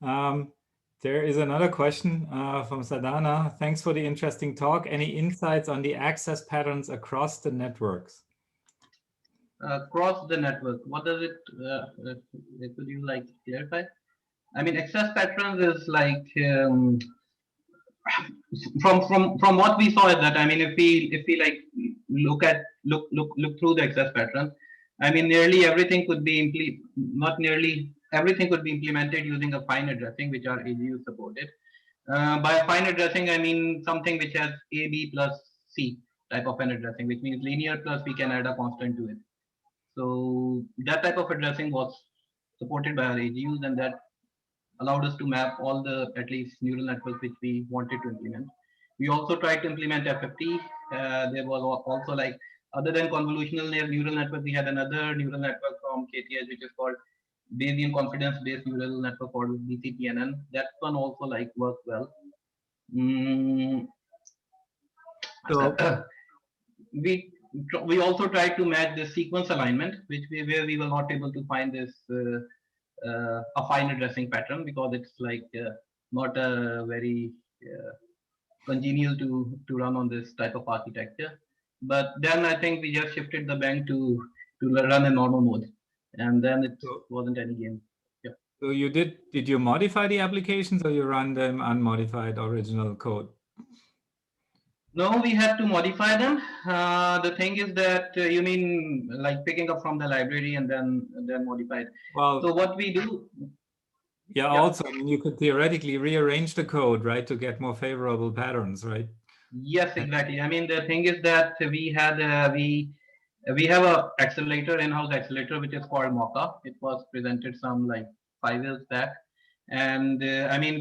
S1: There is another question from Sadhana. Thanks for the interesting talk. Any insights on the access patterns across the networks?
S12: Across the network, what does it? Could you clarify? I mean, access patterns is like. From what we saw is that, I mean, if we look through the access pattern, I mean, nearly everything could be everything could be implemented using a fine addressing, which are AGU supported. By a fine addressing, I mean something which has A, B plus C type of an addressing, which means linear plus we can add a constant to it. So that type of addressing was supported by our AGUs, and that allowed us to map all the at least neural networks which we wanted to implement. We also tried to implement FFT. There was also other than convolutional neural network, we had another neural network from Kshitij which is called Bayesian confidence-based neural network called BCPNN. That one also worked well. So we also tried to match the sequence alignment, where we were not able to find this a fine addressing pattern because it's not a very congenial to run on this type of architecture. But then I think we just shifted the bank to run in normal mode, and then it wasn't any game. Yeah.
S1: So did you modify the applications, or you run them unmodified original code?
S12: No, we had to modify them. The thing is that you mean picking up from the library and then modify it.
S1: Well,
S12: so what we do.
S1: Yeah, also, I mean, you could theoretically rearrange the code, right, to get more favorable patterns, right?
S12: Yes, exactly. I mean, the thing is that we have a accelerator, in-house accelerator, which is called Mocha. It was presented some 5 years back, and I mean,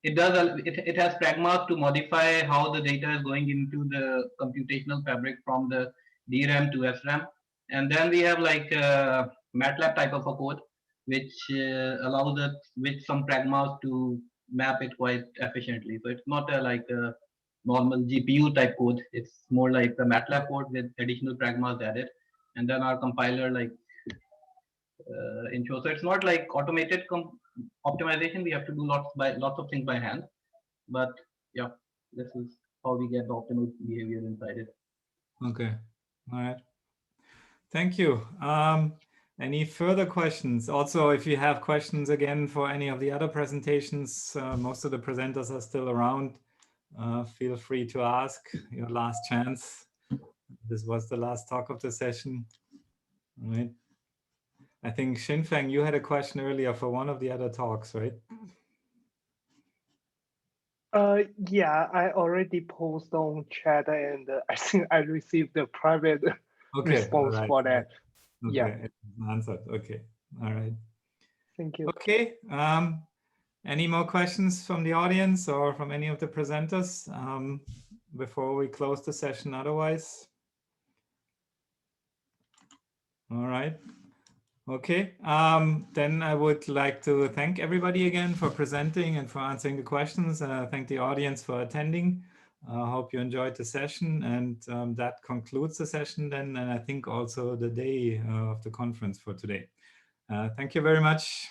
S12: it has pragmas to modify how the data is going into the computational fabric from the DRAM to SRAM, and then we have MATLAB type of a code which allows us with some pragmas to map it quite efficiently. So it's not a normal GPU type code. It's more like the MATLAB code with additional pragmas added, and then our compiler ensures. So it's not like automated optimization. We have to do lots of things by hand. But yeah, this is how we get the optimal behavior inside it.
S1: Okay, all right. Thank you. Any further questions? Also, if you have questions again for any of the other presentations, most of the presenters are still around. Feel free to ask. Your last chance. This was the last talk of the session. All right. I think Xinfeng, you had a question earlier for one of the other talks, right?
S9: Yeah, I already posted on chat, and I think I received the private response for that.
S1: Okay,
S9: Yeah,
S1: it's answered. Okay, all right.
S9: thank you.
S1: Okay. Any more questions from the audience or from any of the presenters before we close the session otherwise? All right. Okay. Then I would like to thank everybody again for presenting and for answering the questions. Thank the audience for attending. I hope you enjoyed the session, and that concludes the session then, and I think also the day of the conference for today. Thank you very much.